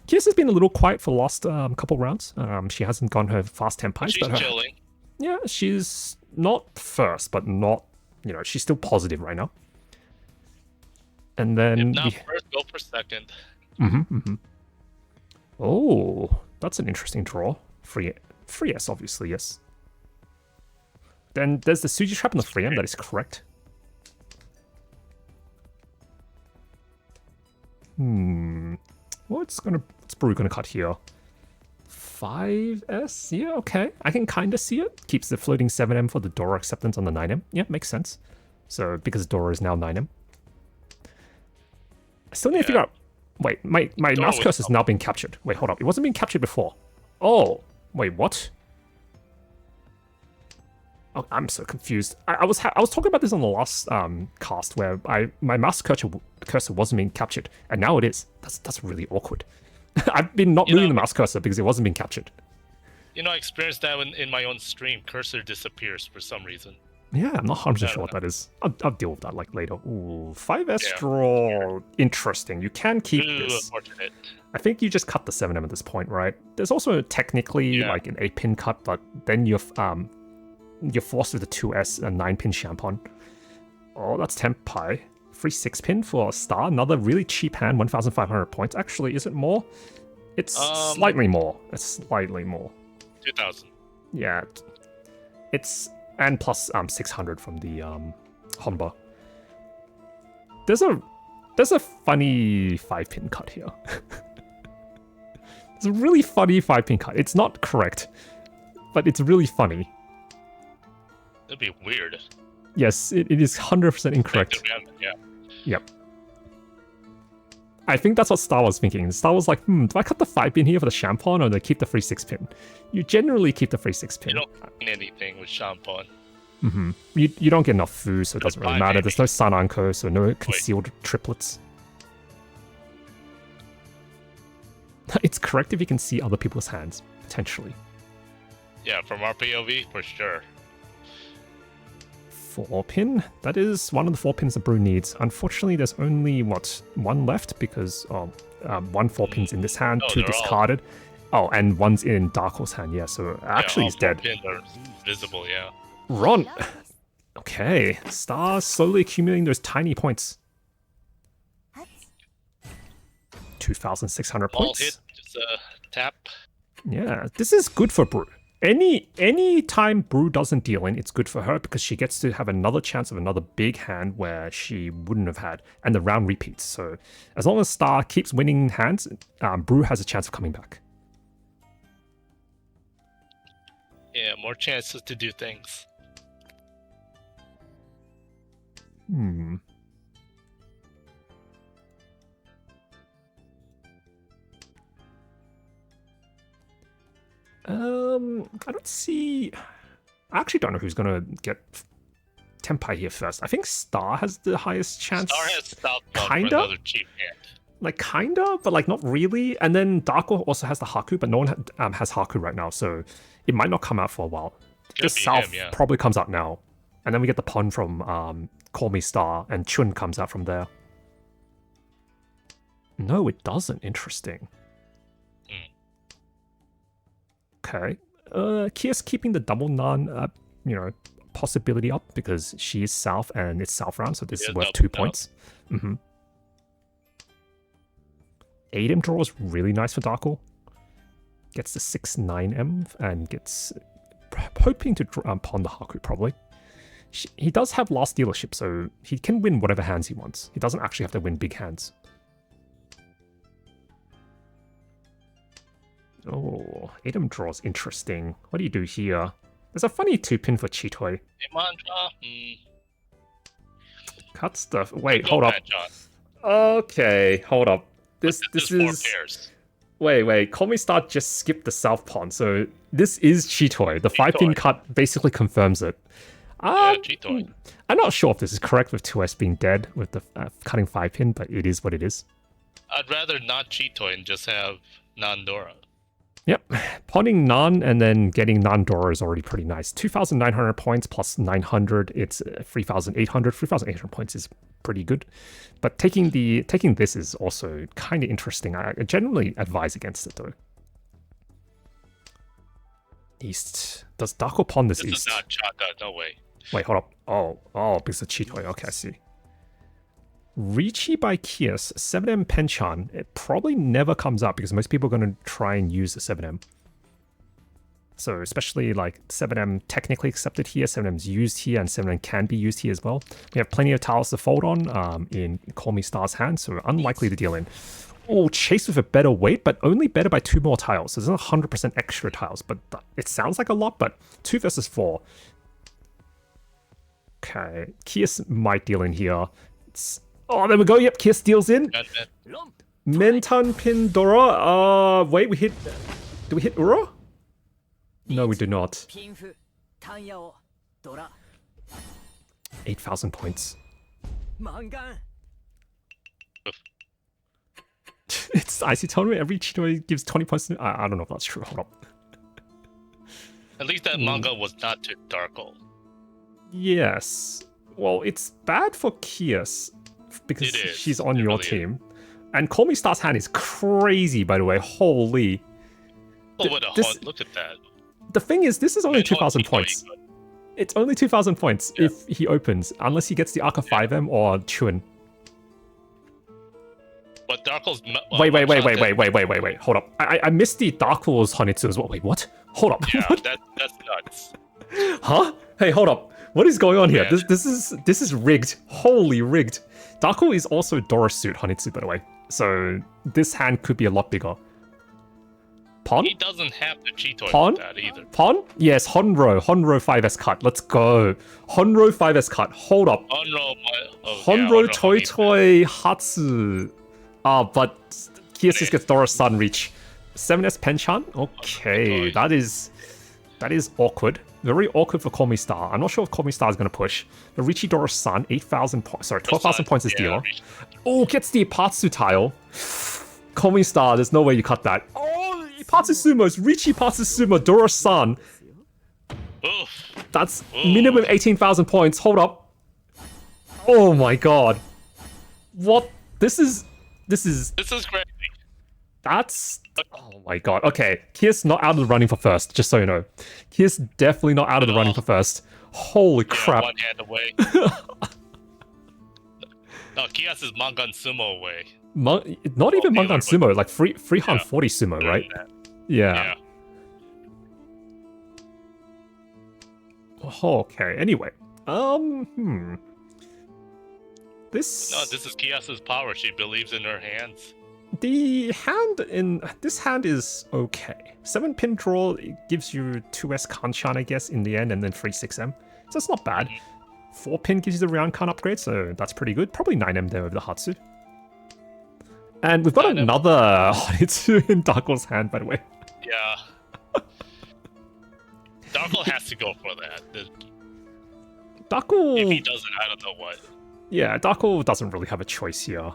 Kia's has been a little quiet for the last couple rounds. She hasn't gone her fast 10 pies. She's chilling. Yeah, she's not first, but not, she's still positive right now. And then if not first, go for second. Oh, that's an interesting draw. Free S, obviously, yes. Then there's the Suji Trap and the 3M, that is correct. What's Brew gonna cut here? 5S? Yeah, okay. I can kind of see it. Keeps the floating 7M for the Dora acceptance on the 9M. Yeah, makes sense. So, because Dora is now 9M. I still need to figure out... Wait, my mouse curse has now been captured. Wait, hold up. It wasn't being captured before. Oh, wait, what? Oh, I'm so confused. I was talking about this on the last cast where my mouse cursor wasn't being captured, and now it is. That's really awkward. I've been not moving the mouse cursor because it wasn't being captured. I experienced that in my own stream. Cursor disappears for some reason. Yeah, I'm not 100% sure what that is. I'll deal with that later. Ooh, 5S draw. Interesting. You can keep this. Unfortunate. I think you just cut the 7M at this point, right? There's also technically like an 8-pin cut, but then you're forced with a 2S, a 9-pin Champon. Oh, that's 10 pi. Free 6-pin for a star. Another really cheap hand, 1,500 points. Actually, is it more? It's slightly more. It's slightly more. 2,000. Yeah. It's... And plus 600 from the Honba. There's a funny 5-pin cut here. It's a really funny 5-pin cut. It's not correct, but it's really funny. That'd be weird. Yes, it is 100% incorrect. Yeah. Yep. I think that's what Star was thinking. Star was like, do I cut the 5-pin here for the Champon or do I keep the free 6-pin? You generally keep the free 6-pin. You don't gain anything with Champon. You don't get enough food, so it doesn't really matter. There's no Sananko, so no concealed triplets. It's correct if you can see other people's hands, potentially. Yeah, from our POV, for sure. 4-pin? That is one of the 4 pins that Brew needs. Unfortunately, there's only, one left because one 4-pin's in this hand, 2 discarded. Oh, and 1's in Dark Horse hand, yeah, so actually he's dead. 4 pins are visible, yeah. Ron! Okay, Star slowly accumulating those tiny points. 2,600 points. All hit, just a tap. Yeah, this is good for Brew. Any time Brew doesn't deal in, it's good for her because she gets to have another chance of another big hand where she wouldn't have had, and the round repeats. So as long as Star keeps winning hands, Brew has a chance of coming back. Yeah, more chances to do things. I don't see... I actually don't know who's gonna get Tenpai here first. I think Star has the highest chance. Star has Southbound Kinda? for another cheap hand. Like, kinda, but like not really. And then Darko also has the Haku, but no one has Haku right now, so it might not come out for a while. The South probably comes out now. And then we get the pun from Call Me Star, and Chun comes out from there. No, it doesn't. Interesting. Okay. Kia's keeping the double Nan, possibility up because she is South and it's South round, so this is worth 2 points. 8M draw is really nice for Darko. Gets the 6-9M and gets hoping to pawn the Haku probably. He does have last dealership, so he can win whatever hands he wants. He doesn't actually have to win big hands. Oh, item draws interesting. What do you do here? There's a funny 2-pin for Chitoy. Mantra. Cut stuff. Wait, Go hold up. John. Okay, hold up. This This is 4 is. pairs. Wait. Call Me Star just skipped the South Pawn, so this is Chitoy. The 5-pin cut basically confirms it. Yeah, Chitoy. I'm not sure if this is correct with 2S being dead with the cutting 5-pin, but it is what it is. I'd rather not Chitoy and just have Nandora. Yep, pawning Nan and then getting Nandora is already pretty nice. 2,900 points plus 900, it's 3,800. 3,800 points is pretty good. But taking this is also kind of interesting. I generally advise against it though. East. Does Darko pawn this This east? is not Chaka, no way. Wait, hold up. Oh, because of Chitoy. Okay, I see. Ricci by Kies, 7M Penchan. It probably never comes up because most people are going to try and use the 7M. So especially like 7M technically accepted here, 7M's used here, and 7M can be used here as well. We have plenty of tiles to fold on in Call Me Star's hand, so unlikely to deal in. Oh, Chase with a better weight, but only better by 2 more tiles. So there's not 100% extra tiles, but it sounds like a lot, but 2 versus 4. Okay, Kies might deal in here. Oh, there we go. Yep, Kies deals in. Mentan Pindora. Wait, we hit. Do we hit Uro? No, we do not. 8,000 points. It's Icy Tournament. Every Chitoy gives 20 points. I don't know if that's true. Hold up. At least that manga was not too darko. Yes. Well, it's bad for Kies because she's on your team. And Call Me Star's hand is crazy, by the way. Holy. Oh, look at that. The thing is, this is only 2,000 points. It's only 2,000 points if he opens, unless he gets the Arca 5M or Chuan. But Darko's... Wait. Hold up. I missed the Dark Wars Honitsu as well. Wait, what? Hold up. Yeah, that's nuts. Huh? Hey, hold up. What is going on here? Yeah. This is rigged. Holy rigged. Darko is also Dora's suit Honitsu, by the way. So this hand could be a lot bigger. Pawn? He doesn't have the Chitoy Pawn? with that either. Pawn? Yes, Honro 5S cut. Let's go. Honro 5S cut. Hold up. Honro Toy Hatsu. But Kies just gets Dora's Sun Reach. 7S Penchan? Okay, that is awkward. Very awkward for Call Me Star. I'm not sure if Call Me Star is going to push. The Richie Dora's Sun, 8,000 points. Sorry, 12,000 points is dealer. Oh, gets the Ipatsu tile. Call Me Star, there's no way you cut that. Oh, Ipatsu Sumo's Richie Ipatsu Sumo, Dora's Sun. That's minimum 18,000 points. Hold up. Oh my god. What? This is crazy. That's... Oh my god. Okay, Kies not out of the running for first, just so you know. Kies definitely not out of the running for first. Holy crap. One hand away. No, Kies is Mangan Sumo away. Not even Mangan Sumo, like Freehan 40 Sumo, right? Yeah. Okay, anyway. This... No, this is Kias's power. She believes in her hands. The hand in this hand is okay. 7-pin draw gives you 2S Kanchan, I guess, in the end, and then 3-6M. So it's not bad. 4-pin gives you the round Kan upgrade, so that's pretty good. Probably 9M there over the Hatsu. And we've got another Honitsu in Darko's hand, by the way. Yeah. Darko has to go for that. Darko... If he doesn't, I don't know what. Yeah, Darko doesn't really have a choice here.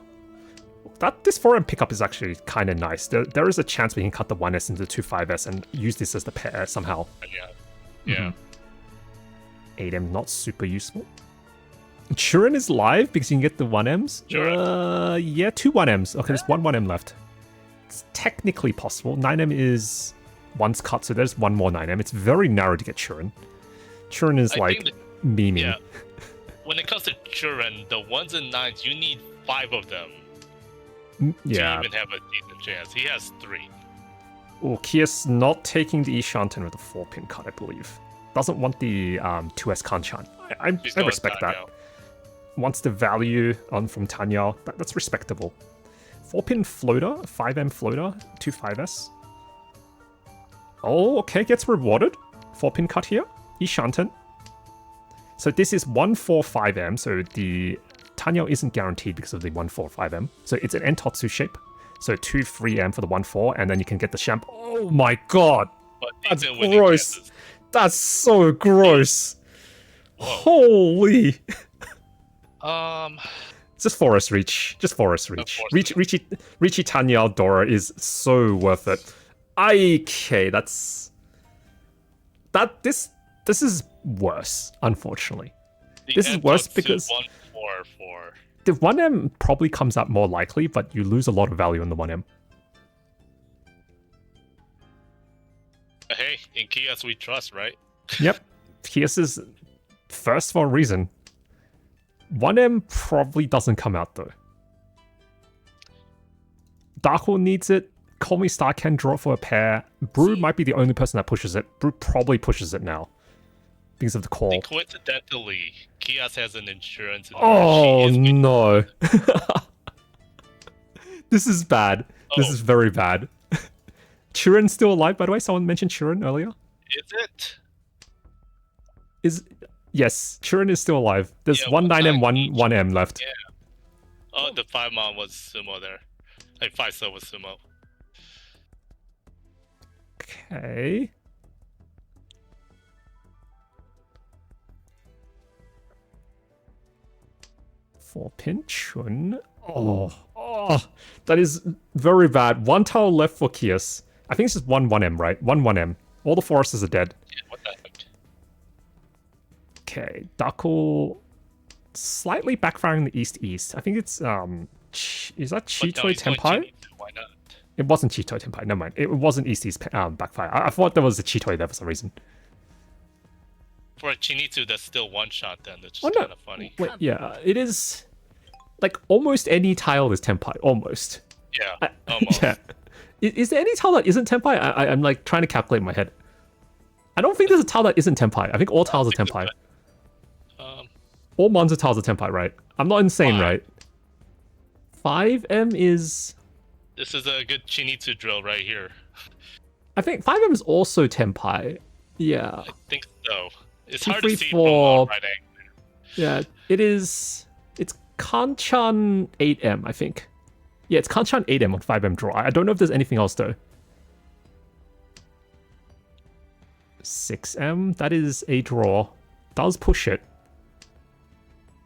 This 4M pickup is actually kind of nice. There is a chance we can cut the 1S into the 2-5S and use this as the pair somehow. Yeah. 8M not super useful. Churin is live because you can get the 1Ms? Yeah, 2 1Ms. Okay, there's 1 1M left. It's technically possible. 9M is once cut, so there's 1 more 9M. It's very narrow to get Churin. Churin is memeing. Yeah. When it comes to Churin, the 1s and 9s, you need 5 of them. Yeah. To even have a decent chance. He has 3. Oh, Kies not taking the Ishanten with a 4-pin cut, I believe. Doesn't want the 2S Kanchan. I respect that. Wants the value on from Tanya. That's respectable. 4-pin floater, 5M floater, 2 5S. Oh, okay, gets rewarded. 4-pin cut here. Ishanten. So this is 145M, so the Tanyao isn't guaranteed because of the 145M. So it's an Entotsu shape. So 2-3M for the 1-4, and then you can get the Champ. Oh my god! That's gross! That's so gross! Holy! Just Forest Reach. Just Forest Reach. Richie Tanyao Dora is so worth it. Okay, that's... This is worse, unfortunately. This is worse because... The 1M probably comes out more likely, but you lose a lot of value in the 1M. Hey, in Kias we trust, right? Yep. Kias is first for a reason. 1M probably doesn't come out though. Darkle needs it. Call Me Star can draw for a pair. Brew might be the only person that pushes it. Brew probably pushes it now. Because of the call. Coincidentally, Kias has an insurance. Oh no. This is bad. This is very bad. Chirin's still alive, by the way. Someone mentioned Chirin earlier. Is it? Yes, Chirin is still alive. There's 1-9M, 1-1M left. Yeah. Oh, the 5-mon was sumo there. Like 5-so was sumo. Okay. Pin Chun. Oh, that is very bad. 1 tile left for Kias. I think it's just 1-1M, right? 1-1M. All the foresters are dead. Yeah, what the heck? Okay, Darkle slightly backfiring the east-east. I think it's is that Chitoi Tenpai? Why not? It wasn't Chitoi Tenpai. Never mind. It wasn't east-east backfire. I thought there was a Chitoi there for some reason. For a Chinitsu, that's still one shot then, which is kind of funny. Wait, yeah, it is... Like, almost any tile is Tenpai. Almost. Yeah, almost. Yeah. Is there any tile that isn't Tenpai? I'm like, trying to calculate in my head. I don't think there's a tile that isn't Tenpai. I think all tiles are Tenpai. All Monza tiles are Tenpai, right? I'm not insane, right? 5M is... This is a good Chinitsu drill right here. I think 5M is also Tenpai. Yeah. I think so. It's 2, hard 3, to see 4. from right angle. Yeah, it is... It's Kanchan 8M, I think. Yeah, it's Kanchan 8M on 5M draw. I don't know if there's anything else, though. 6M, that is a draw. Does push it.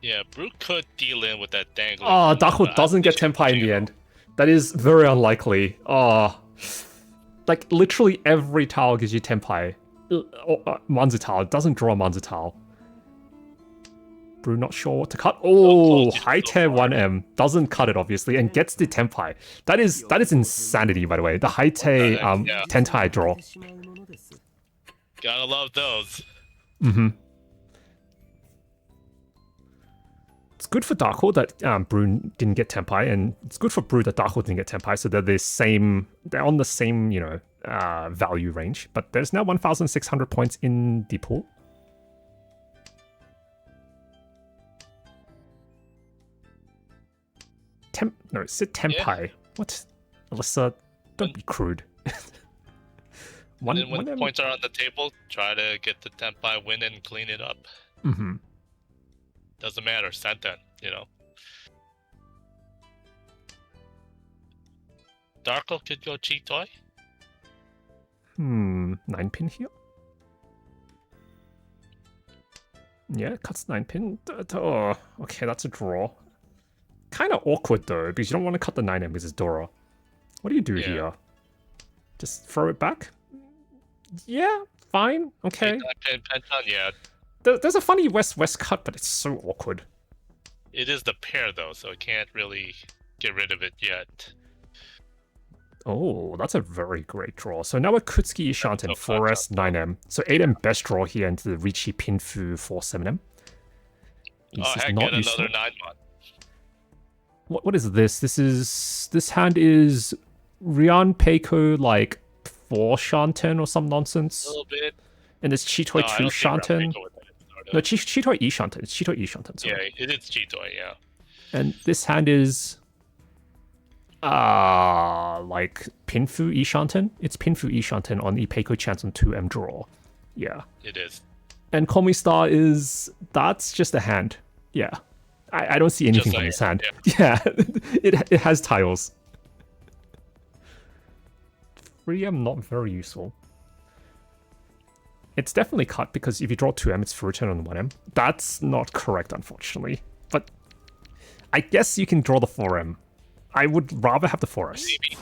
Yeah, Brew could deal in with that dangling. Oh, Darkle doesn't get Tenpai in the end. That is very unlikely. Oh. Like, literally every tile gives you Tenpai. Manzu tile. It doesn't draw Manzu tile. Brew not sure what to cut. Oh, high tier 1M. Doesn't cut it, obviously, and gets the Tenpai. That is insanity, by the way. The high tier Tentai draw. Gotta love those. Mm-hmm. It's good for Darkle that Brew didn't get Tenpai, and it's good for Brew that Darkle didn't get Tenpai, so they're on the same, value range. But there's now 1,600 points in the pool. No, sit Tenpai. Yeah. What? Alyssa, don't be crude. When points are on the table, try to get the Tenpai win and clean it up. Mm-hmm. Doesn't matter, Senten, Darkle could go Chitoi. 9-pin here. Yeah, cuts 9-pin. Oh, okay, that's a draw. Kind of awkward though, because you don't want to cut the 9M because it's Dora. What do you do here? Just throw it back? Yeah, fine, okay. Yeah. There's a funny west-west cut, but it's so awkward. It is the pair though, so I can't really get rid of it yet. Oh, that's a very great draw. So now we're Kutsuki Ishanten, 4S, 9M. So 8M best draw here into the Richie Pinfu 4-7M. Oh heck, get another 9-mon. What is this? This hand is Rian Peiko like 4 Shanten or some nonsense. A little bit. And it's Chitoi 2 Shanten. No, Chitoi E Shanten. It's Chitoi E Shanten. Yeah, it is Chitoi, yeah. And this hand is Like Pinfu Ishanten? It's Pinfu Ishanten on Ipeiko chance on 2M draw. Yeah. It is. And Komi Star is... That's just a hand. Yeah. I don't see anything from this hand. Yeah, it has tiles. 3M not very useful. It's definitely cut because if you draw 2M, it's free return on 1M. That's not correct, unfortunately. But I guess you can draw the 4M. I would rather have the 4S. Maybe.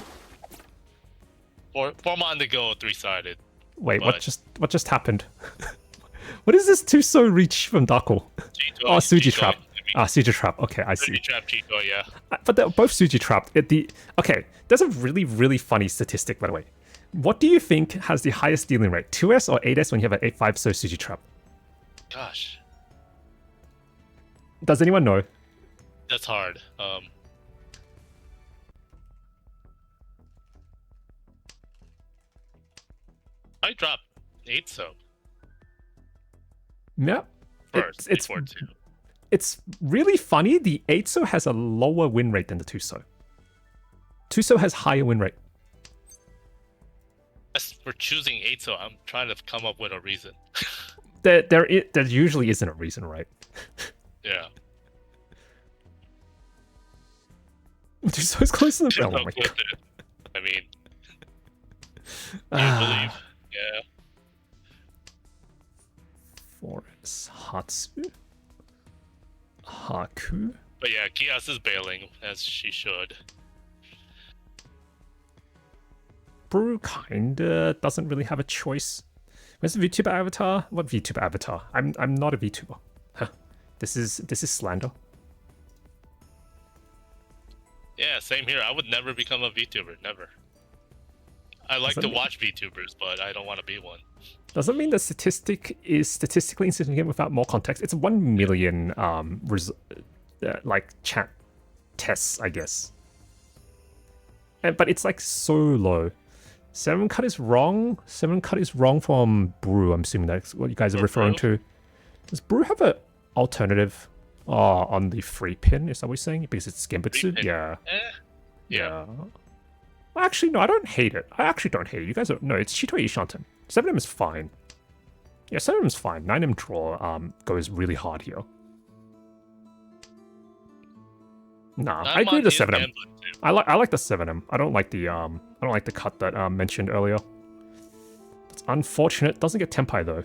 Four on the go, 3-sided. Wait, but... what just happened? What is this Tuso reach from Dako? Oh, Suji Trap. Suji Trap. Okay, I see. Suji Trap, Chito, yeah. But they're both Suji Trapped. Okay, there's a really, really funny statistic, by the way. What do you think has the highest dealing rate? 2S or 8S when you have an 8-5 so Suji Trap? Gosh. Does anyone know? That's hard. I dropped 8 so. Yeah. First, it's really funny. The 8-so has a lower win rate than the 2-so. 2-so has higher win rate. As for choosing 8 so, I'm trying to come up with a reason. There usually isn't a reason, right? Yeah. 2-so is close to the bell. Oh my god. I mean, I believe. Yeah. 4S Hatsu. Haku. But yeah, Kias is bailing, as she should. Brew kinda doesn't really have a choice. Where's the VTuber avatar? What VTuber avatar? I'm not a VTuber. Huh. This is slander. Yeah, same here. I would never become a VTuber, never. I like to watch VTubers, but I don't want to be one. Doesn't mean the statistic is statistically insignificant without more context. It's 1 million like chat tests, I guess. But it's like so low. 7 cut is wrong. 7 cut is wrong from Brew. I'm assuming that's what you guys are referring to. Does Brew have an alternative on the free pin? Is that what you're saying? Because it's Genbutsu? Yeah. Yeah. Well, actually, no, I don't hate it. I actually don't hate it. You guys are... No, it's Chito Ishanten. 7M is fine. Yeah, 7M is fine. 9M draw goes really hard here. Nah, I agree with the 7M. I like the 7M. I don't like the cut that mentioned earlier. It's unfortunate. Doesn't get Tenpai though.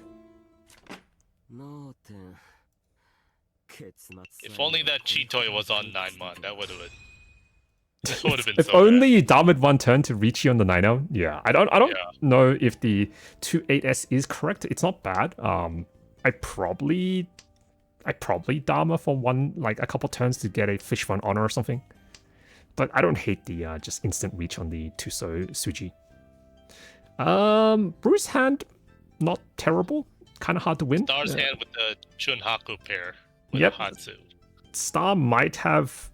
If only that Chitoi was on 9-mon, that would have been. Been if so only bad. you damned one turn to reach you on the 9L. Yeah, I don't know if the 2-8S is correct. It's not bad. I probably Dharma for a couple turns to get a fish for an honor or something. But I don't hate the just instant reach on the Tuso Suji. Bruce hand, not terrible. Kind of hard to win. Star's hand with the Chunhaku pair with Hatsu. Star might have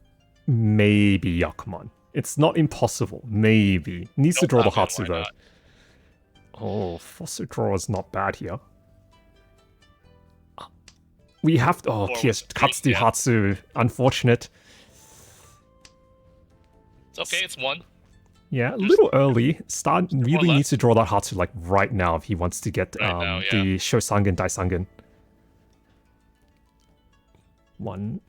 maybe Yakuman. It's not impossible. Maybe. Needs to draw the Hatsu though. Not? Oh, Foster draw is not bad here. We have to... Oh, Kias cuts the Hatsu. Unfortunate. It's okay, it's 1. Yeah, a little early. Star really needs to draw that Hatsu like right now if he wants to get the Shosangen Daisangen. 1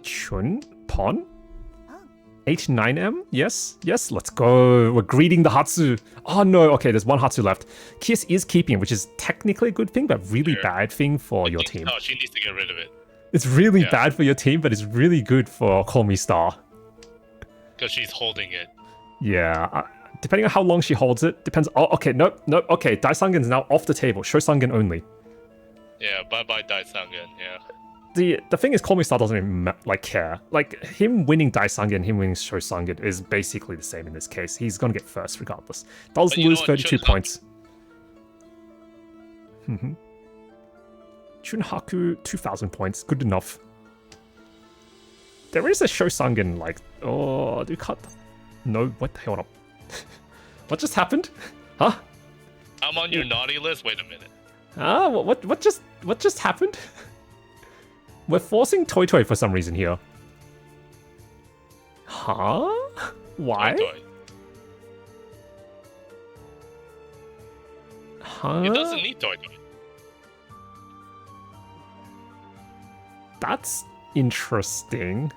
Chun? Pawn? 8-9M? Yes? Yes, let's go. We're greeting the Hatsu. Oh no, okay, there's 1 Hatsu left. Kias is keeping, which is technically a good thing, but really bad thing for your team. No, she needs to get rid of it. It's really bad for your team, but it's really good for Call Me Star. Because she's holding it. Yeah, depending on how long she holds it, depends. Oh, okay, nope. Okay, Daisangen's now off the table. Shosangen only. Yeah, bye-bye Daisangen, yeah. The thing is, Call Me Star doesn't even care. Like, him winning Daisangen, him winning Shosangen is basically the same in this case. He's gonna get first regardless. Does lose 32 points. Chunhaku, 2,000 points. Good enough. There is a Shosangen, like, oh, do cut. No, what the hell up? What just happened? Huh? I'm on your naughty list. Wait a minute. Ah, what just happened? We're forcing Toy Toy for some reason here. Huh? Why? Toy Toy. Huh? It doesn't need Toy Toy. That's interesting.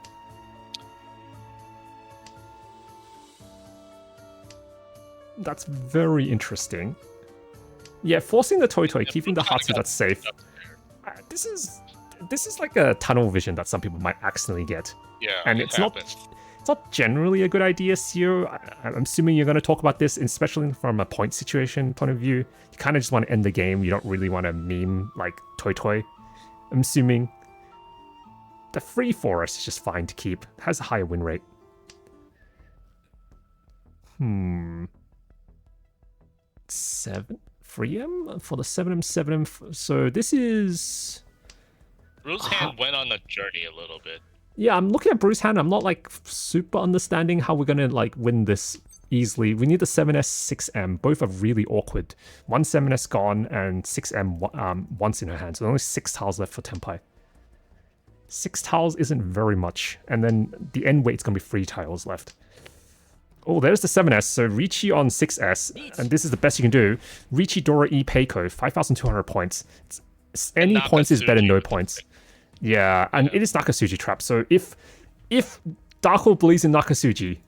That's very interesting. Yeah, forcing the Toy Toy, keeping the Hatsu that's safe. This is like a tunnel vision that some people might accidentally get. Yeah, and it's not generally a good idea, Sio. I'm assuming you're going to talk about this, especially from a point situation point of view. You kind of just want to end the game. You don't really want to meme like Toy Toy. I'm assuming the free forest is just fine to keep. It has a higher win rate. 7 3M for the 7M 7M. So this is Bruce Hand went on a journey a little bit. Yeah, I'm looking at Bruce Hand. I'm not like super understanding how we're gonna like win this easily. We need the 7S 6M. Both are really awkward. One 7S gone and 6M once in her hand. So only 6 tiles left for Tenpai. 6 tiles isn't very much. And then the end weight's gonna be 3 tiles left. Oh, there's the 7S. So Ricci on 6S, and this is the best you can do. Ricci, Dora, E, Peiko, 5,200 points. Any points is better than no points. Yeah, and it is Nakasuji trap. So if Darko believes in Nakasuji,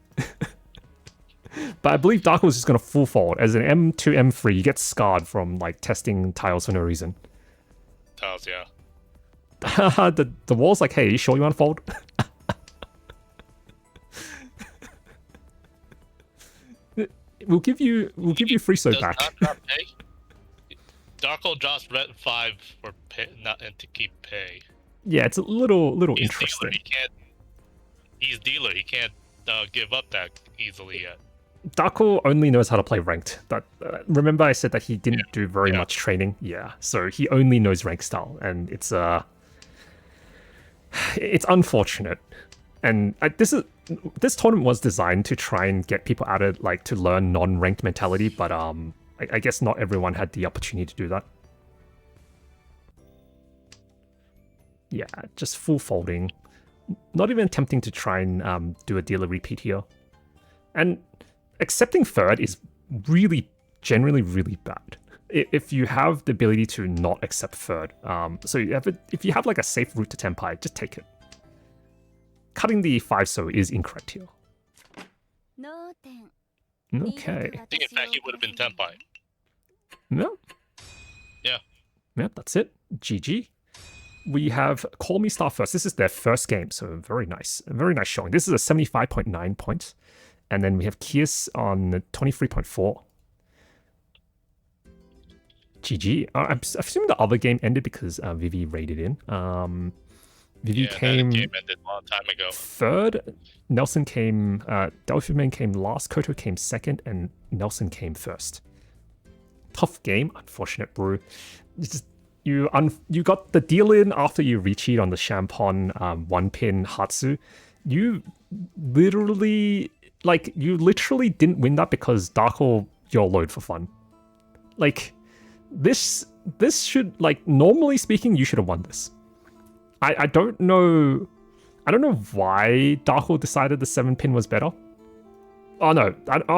but I believe Darko is just gonna full fold as an M2 M3. You get scarred from like testing tiles for no reason. Tiles, yeah. the wall's like, hey, you sure you want to fold? We'll give you free soap back. Darko drops red 5 for pay, not and to keep pay. Yeah, it's a little He's interesting. Dealer. He's dealer. He can't give up that easily yet. Darko only knows how to play ranked. That remember I said that he didn't do very much training. Yeah, so he only knows rank style, and it's unfortunate. And this tournament was designed to try and get people out of like to learn non-ranked mentality, but I guess not everyone had the opportunity to do that. Yeah, just full folding. Not even attempting to try and do a dealer repeat here. And accepting third is really, generally really bad. If you have the ability to not accept third. So if you have like a safe route to Tenpai, just take it. Cutting the 5-so is incorrect here. Okay. I think in fact he would have been Tenpai. No. Yeah. Yeah, that's it. GG. We have Call Me Star first. This is their first game, so very nice. A very nice showing. This is a 75.9 points. And then we have Kias on 23.4. GG. I assume the other game ended because Vivi raided in. Vivi came that game ended a long time ago. Third. Nelson came. Delphiman came last. Koto came second, and Nelson came first. Tough game. Unfortunate, bro. You got the deal in after you recheat on the Champon 1-pin Hatsu. You literally didn't win that because Darko YOLO'd for fun. Like, this should, like, normally speaking, you should have won this. I don't know why Darko decided the 7-pin was better. Oh no,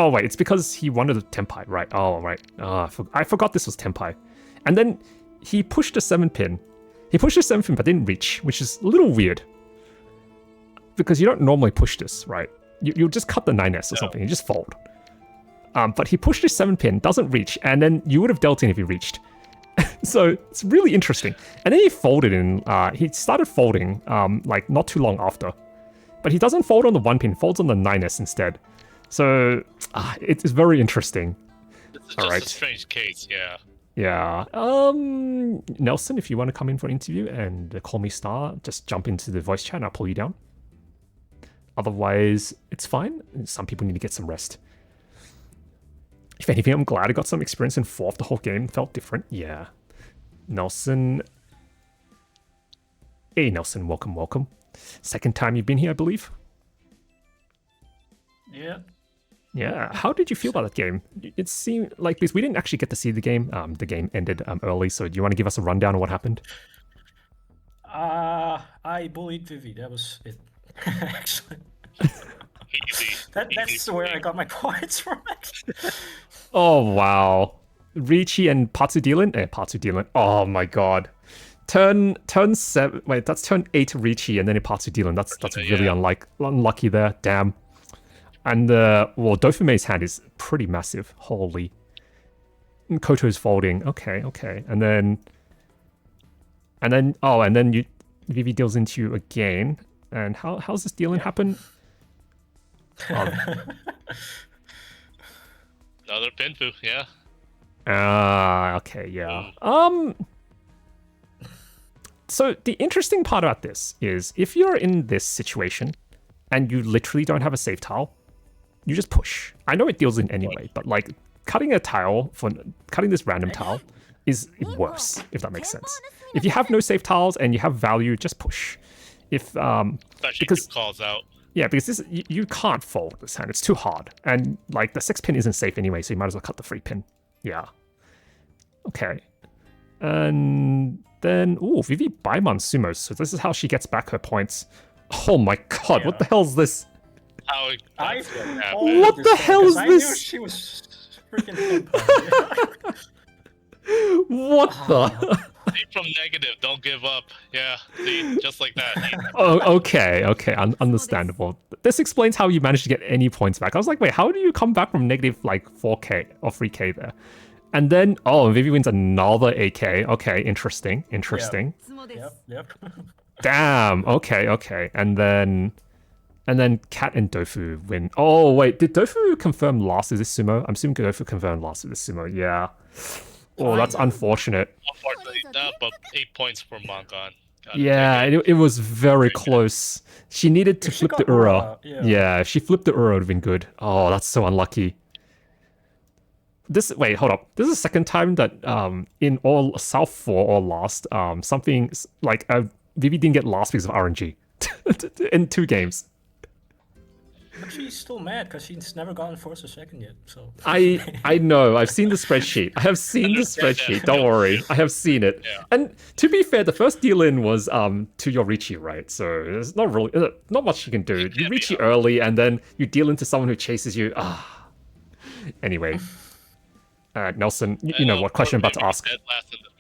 wait, it's because he wanted a Tenpai, right? Oh, right. I forgot this was Tenpai. And then he pushed the 7-pin. He pushed the 7-pin but didn't reach, which is a little weird. Because you don't normally push this, right? You'll just cut the 9S or something, you just fold. But he pushed his 7-pin, doesn't reach, and then you would have dealt in if he reached. So it's really interesting. And then he folded in, he started folding like not too long after. But he doesn't fold on the 1-pin, folds on the 9S instead. So it's very interesting. This is just a strange case, yeah. Yeah. Nelson, if you want to come in for an interview and call me Star, just jump into the voice chat and I'll pull you down. Otherwise, it's fine. Some people need to get some rest. If anything, I'm glad I got some experience in 4th. The whole game felt different. Yeah. Nelson. Hey, Nelson. Welcome, welcome. second time you've been here, I believe. Yeah. Yeah. How did you feel about that game? It seemed like, because we didn't actually get to see the game. The game ended early, so do you want to give us a rundown of what happened? I bullied Vivi. That was it. Actually, Easy. that's where I got my points from. Oh, wow. Ricci and Patsu Dylan? Patsu Dylan. Oh, my God. Turn 7. Wait, that's turn 8 Ricci and then Patsu Dylan. That's really unlucky there. Damn. And, well, Dofume's hand is pretty massive. Holy. And Koto's folding. Okay. And then Vivi deals into you again. And how's this dealing happen? Another pinfu, yeah. Okay, yeah. So the interesting part about this is if you're in this situation and you literally don't have a save tile, you just push. I know it deals in anyway, but like cutting this random tile is worse, if that makes sense. If you have no save tiles and you have value, just push. Especially because calls out. Yeah, because this you can't fold this hand. It's too hard. And like the 6 pin isn't safe anyway, so you might as well cut the 3 pin. Yeah. Okay. And then Vivi Baimon sumos. So this is how she gets back her points. Oh my god, Yeah. what the hell is this? What the hell is I this? knew she was freaking. What the? See from negative, don't give up. Yeah, see, just like that. Oh, okay, understandable. This explains how you managed to get any points back. I was like, wait, how do you come back from negative like 4k or 3k there? And then, Vivi wins another 8k. Okay, interesting. Yep. Damn. Okay. And then Kat and Dofu win. Oh wait, did Dofu confirm last of this sumo? I'm assuming Dofu confirmed last of this sumo. Yeah. Oh, that's unfortunate. Unfortunately, but 8 points for Mangan. Yeah, it was very close. She needed to flip the Ura. Yeah, if she flipped the Ura, it would have been good. Oh, that's so unlucky. Wait, hold up. This is the second time that in all South 4 or last, something like Vivi didn't get last because of RNG in 2 games. But she's still mad because she's never gotten first or second yet. So I know. I've seen the spreadsheet. I have seen the spreadsheet. Don't worry. I have seen it. Yeah. And to be fair, the first deal in was to your Ricci, right? So there's not really not much you can do. You Ricci early, and then you deal into someone who chases you. Anyway, Nelson, you know what question I'm about to ask. Last in the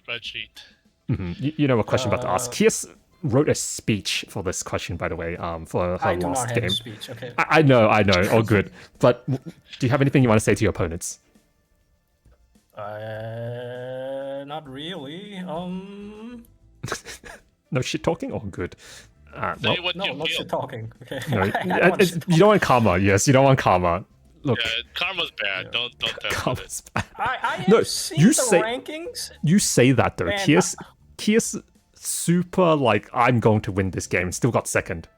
spreadsheet. You know what question I'm about to ask. Kias wrote a speech for this question, by the way, for her I do last not have game. a speech. Okay. I know. All good. But do you have anything you want to say to your opponents? Not really. No shit talking? Oh, good. Say what No, you not feel. shit talking. Okay. No, I don't want shit you don't want karma. Yes, you don't want karma. Look, Yeah, karma's bad. Don't test with it. karma's bad. I have No, seen you the say- rankings. You say that though. Man, Kias super like, I'm going to win this game. Still got second.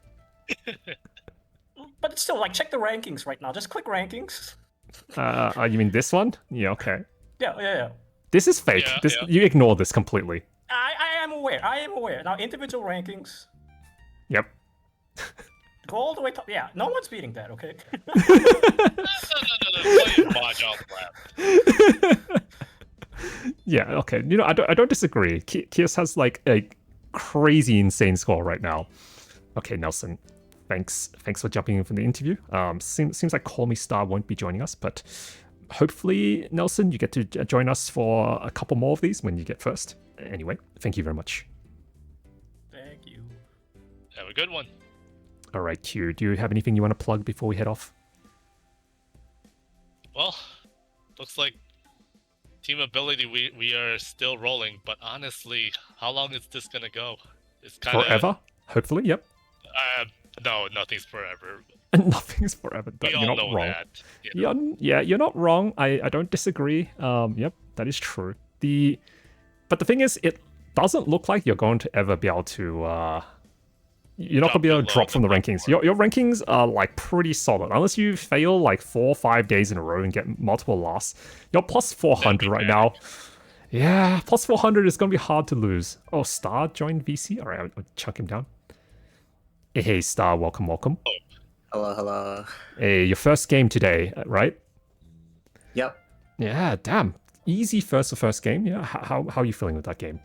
But it's still, like, check the rankings right now. Just click rankings. You mean this one? Yeah, okay. Yeah. This is fake. Yeah, yeah. You ignore this completely. I am aware. Now, individual rankings, Yep. go all the way top. Yeah, no one's beating that, okay? No. Play Mahjong lab. Yeah, okay. You know, I don't disagree. Kias has like a crazy insane score right now. Okay, Nelson. Thanks for jumping in for the interview. Seems like Call Me Star won't be joining us, but hopefully, Nelson, you get to join us for a couple more of these when you get first. Anyway, thank you very much. Thank you. Have a good one. All right, Q, do you have anything you want to plug before we head off? Well, looks like Team Ability, we are still rolling, but honestly, how long is this gonna go? It's kind of Forever? Hopefully, yep. No, nothing's forever. Nothing's forever. We You're all not know wrong. that. You know? You're not wrong. I don't disagree. Yep, that is true. But the thing is, it doesn't look like you're going to ever be able to. You're not going to be able to drop from the rankings. Your rankings are like pretty solid. Unless you fail like 4 or 5 days in a row and get multiple loss. You're plus 400 right now. Yeah, plus 400 is going to be hard to lose. Oh, Star joined VC? Alright, I'll chunk him down. Hey, Star, welcome. Hello, hello. Hey, your first game today, right? Yep. Yeah, damn. Easy first game. Yeah, how are you feeling with that game?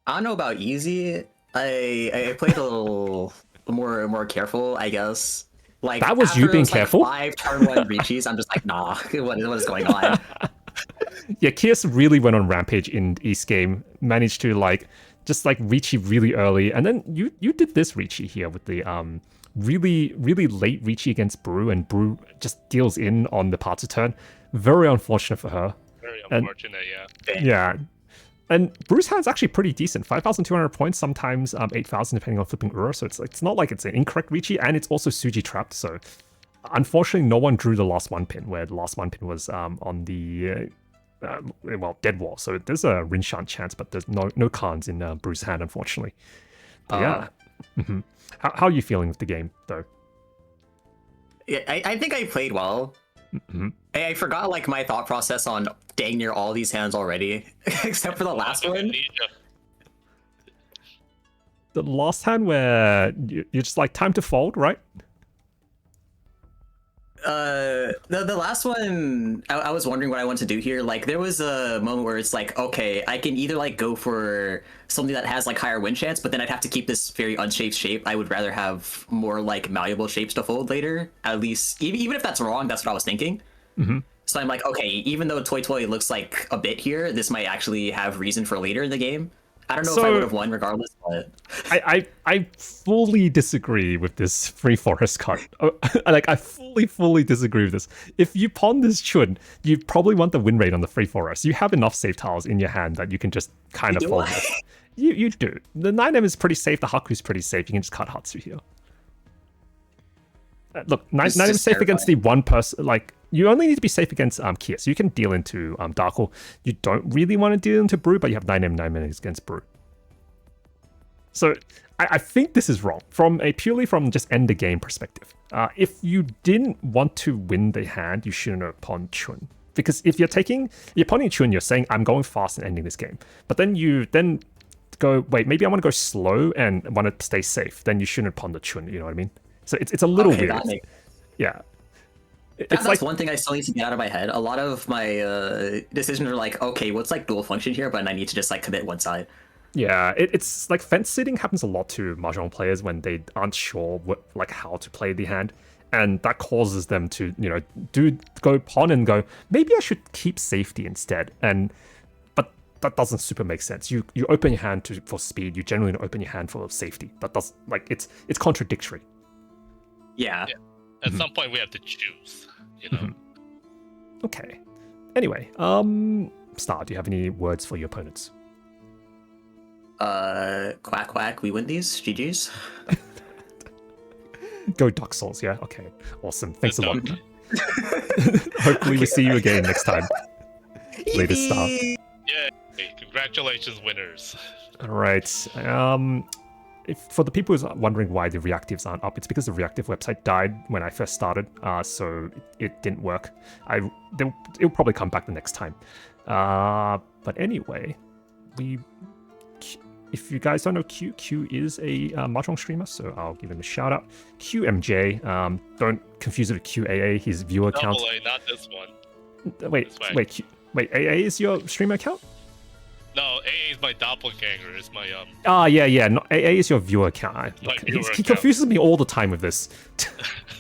I don't know about easy. I played a little more careful, I guess. Like That was after you it being was like careful? 5 turn 1 reaches, I'm just like, nah, what is going on? Yeah, Kias really went on rampage in East game. Managed to just Ricci really early, and then you did this Ricci here with the really late Ricci against Brew, and Brew just deals in on the parts of turn. Very unfortunate for her. Very And- unfortunate, yeah. Yeah. And Brew's hand's actually pretty decent. 5,200 points, sometimes 8,000 depending on flipping Ura. So it's not like it's an incorrect Ricci, and it's also Suji trapped. So unfortunately, no one drew the last one pin, where the last one pin was on the Dead Wall. So there's a Rinshan chance, but there's no Khans in Brew's hand, unfortunately. But yeah. Mhm. How are you feeling with the game, though? Yeah, I think I played well. Mhm. I forgot like my thought process on dang near all these hands already, except for the last one. Amnesia. The last hand where you're just like, time to fold, right? The last one, I was wondering what I want to do here. Like, there was a moment where it's like, okay, I can either like go for something that has like higher win chance, but then I'd have to keep this very unshaped shape. I would rather have more like malleable shapes to fold later. At least, even if that's wrong, that's what I was thinking. So I'm like, okay, even though Toy Toy looks like a bit here, this might actually have reason for later in the game. I don't know if I So- would have won regardless, but I fully disagree with this free forest card. I fully disagree with this. If you pawn this Chun, you probably want the win rate on the free forest. You have enough safe tiles in your hand that you can just kind of do fold I? this. You do. The 9M is pretty safe. The Haku is pretty safe. You can just cut Hatsu here. Look, 9M This is is safe against the one person. Like, you only need to be safe against Kia. So you can deal into Darkle. You don't really want to deal into Brew, but you have 9M 9 minutes against Brew. So I think this is wrong purely from just end the game perspective. If you didn't want to win the hand, you shouldn't have pawned Chun. Because if you're pawning Chun, you're saying I'm going fast and ending this game. But then you go, wait, maybe I want to go slow and want to stay safe. Then you shouldn't pawn the Chun. You know what I mean? So it's a little okay, weird. that makes Yeah. That's like one thing I still need to get out of my head. A lot of my decisions are like, okay, what's like dual function here? But I need to just like commit one side. Yeah, it's like fence sitting happens a lot to Mahjong players when they aren't sure how to play the hand, and that causes them to go pawn and go, maybe I should keep safety instead. But that doesn't super make sense. You open your hand for speed. You generally don't open your hand for safety. That does it's contradictory. Yeah. At some point, we have to choose. You know. Okay. Anyway, Star, do you have any words for your opponents? Quack quack, we win these. GG's. Go Dark Souls, yeah? Okay, awesome. Thanks a lot. Dark. Hopefully we see you again next time. Later, Star. Yay! Congratulations, winners. All right. For the people who's wondering why the reactives aren't up, it's because the reactive website died when I first started, so it didn't work. It'll probably come back the next time. But anyway, if you guys don't know Q is a Mahjong streamer, so I'll give him a shout out. QMJ, don't confuse it with QAA, his viewer account. Double A, not this one. Wait, AA is your streamer account? No, AA is my doppelganger. It's my Yeah. No, AA is your viewer account. My Look, viewer he account. confuses me all the time with this.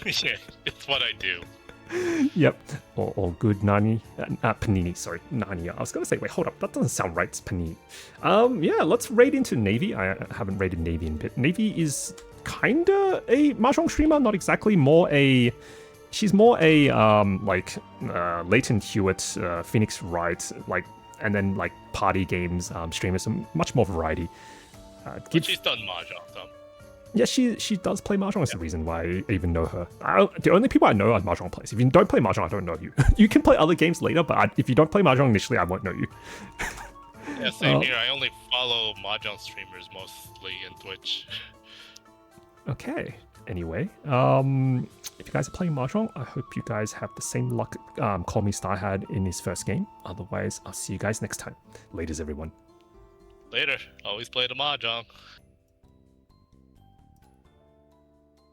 yeah, it's what I do. Yep. All good, Nani. Panini, sorry. Nani. I was going to say, wait, hold up. That doesn't sound right. It's Panini. Yeah, let's raid into Navy. I haven't raided Navy in a bit. Navy is kinda a Mahjong streamer, not exactly. She's more a, Leighton Hewitt, Phoenix Wright, and then, party games streamer, so much more variety. But she's done mahjong, so. Yeah, she does play Mahjong. That's the reason why I even know her. The only people I know are Mahjong players. If you don't play Mahjong, I don't know you. You can play other games later, but if you don't play Mahjong initially, I won't know you. Yeah, same here. I only follow mahjong streamers mostly in Twitch. Okay. Anyway, if you guys are playing Mahjong, I hope you guys have the same luck Call Me Star had in his first game. Otherwise, I'll see you guys next time. Laters, everyone. Later. Always play the mahjong.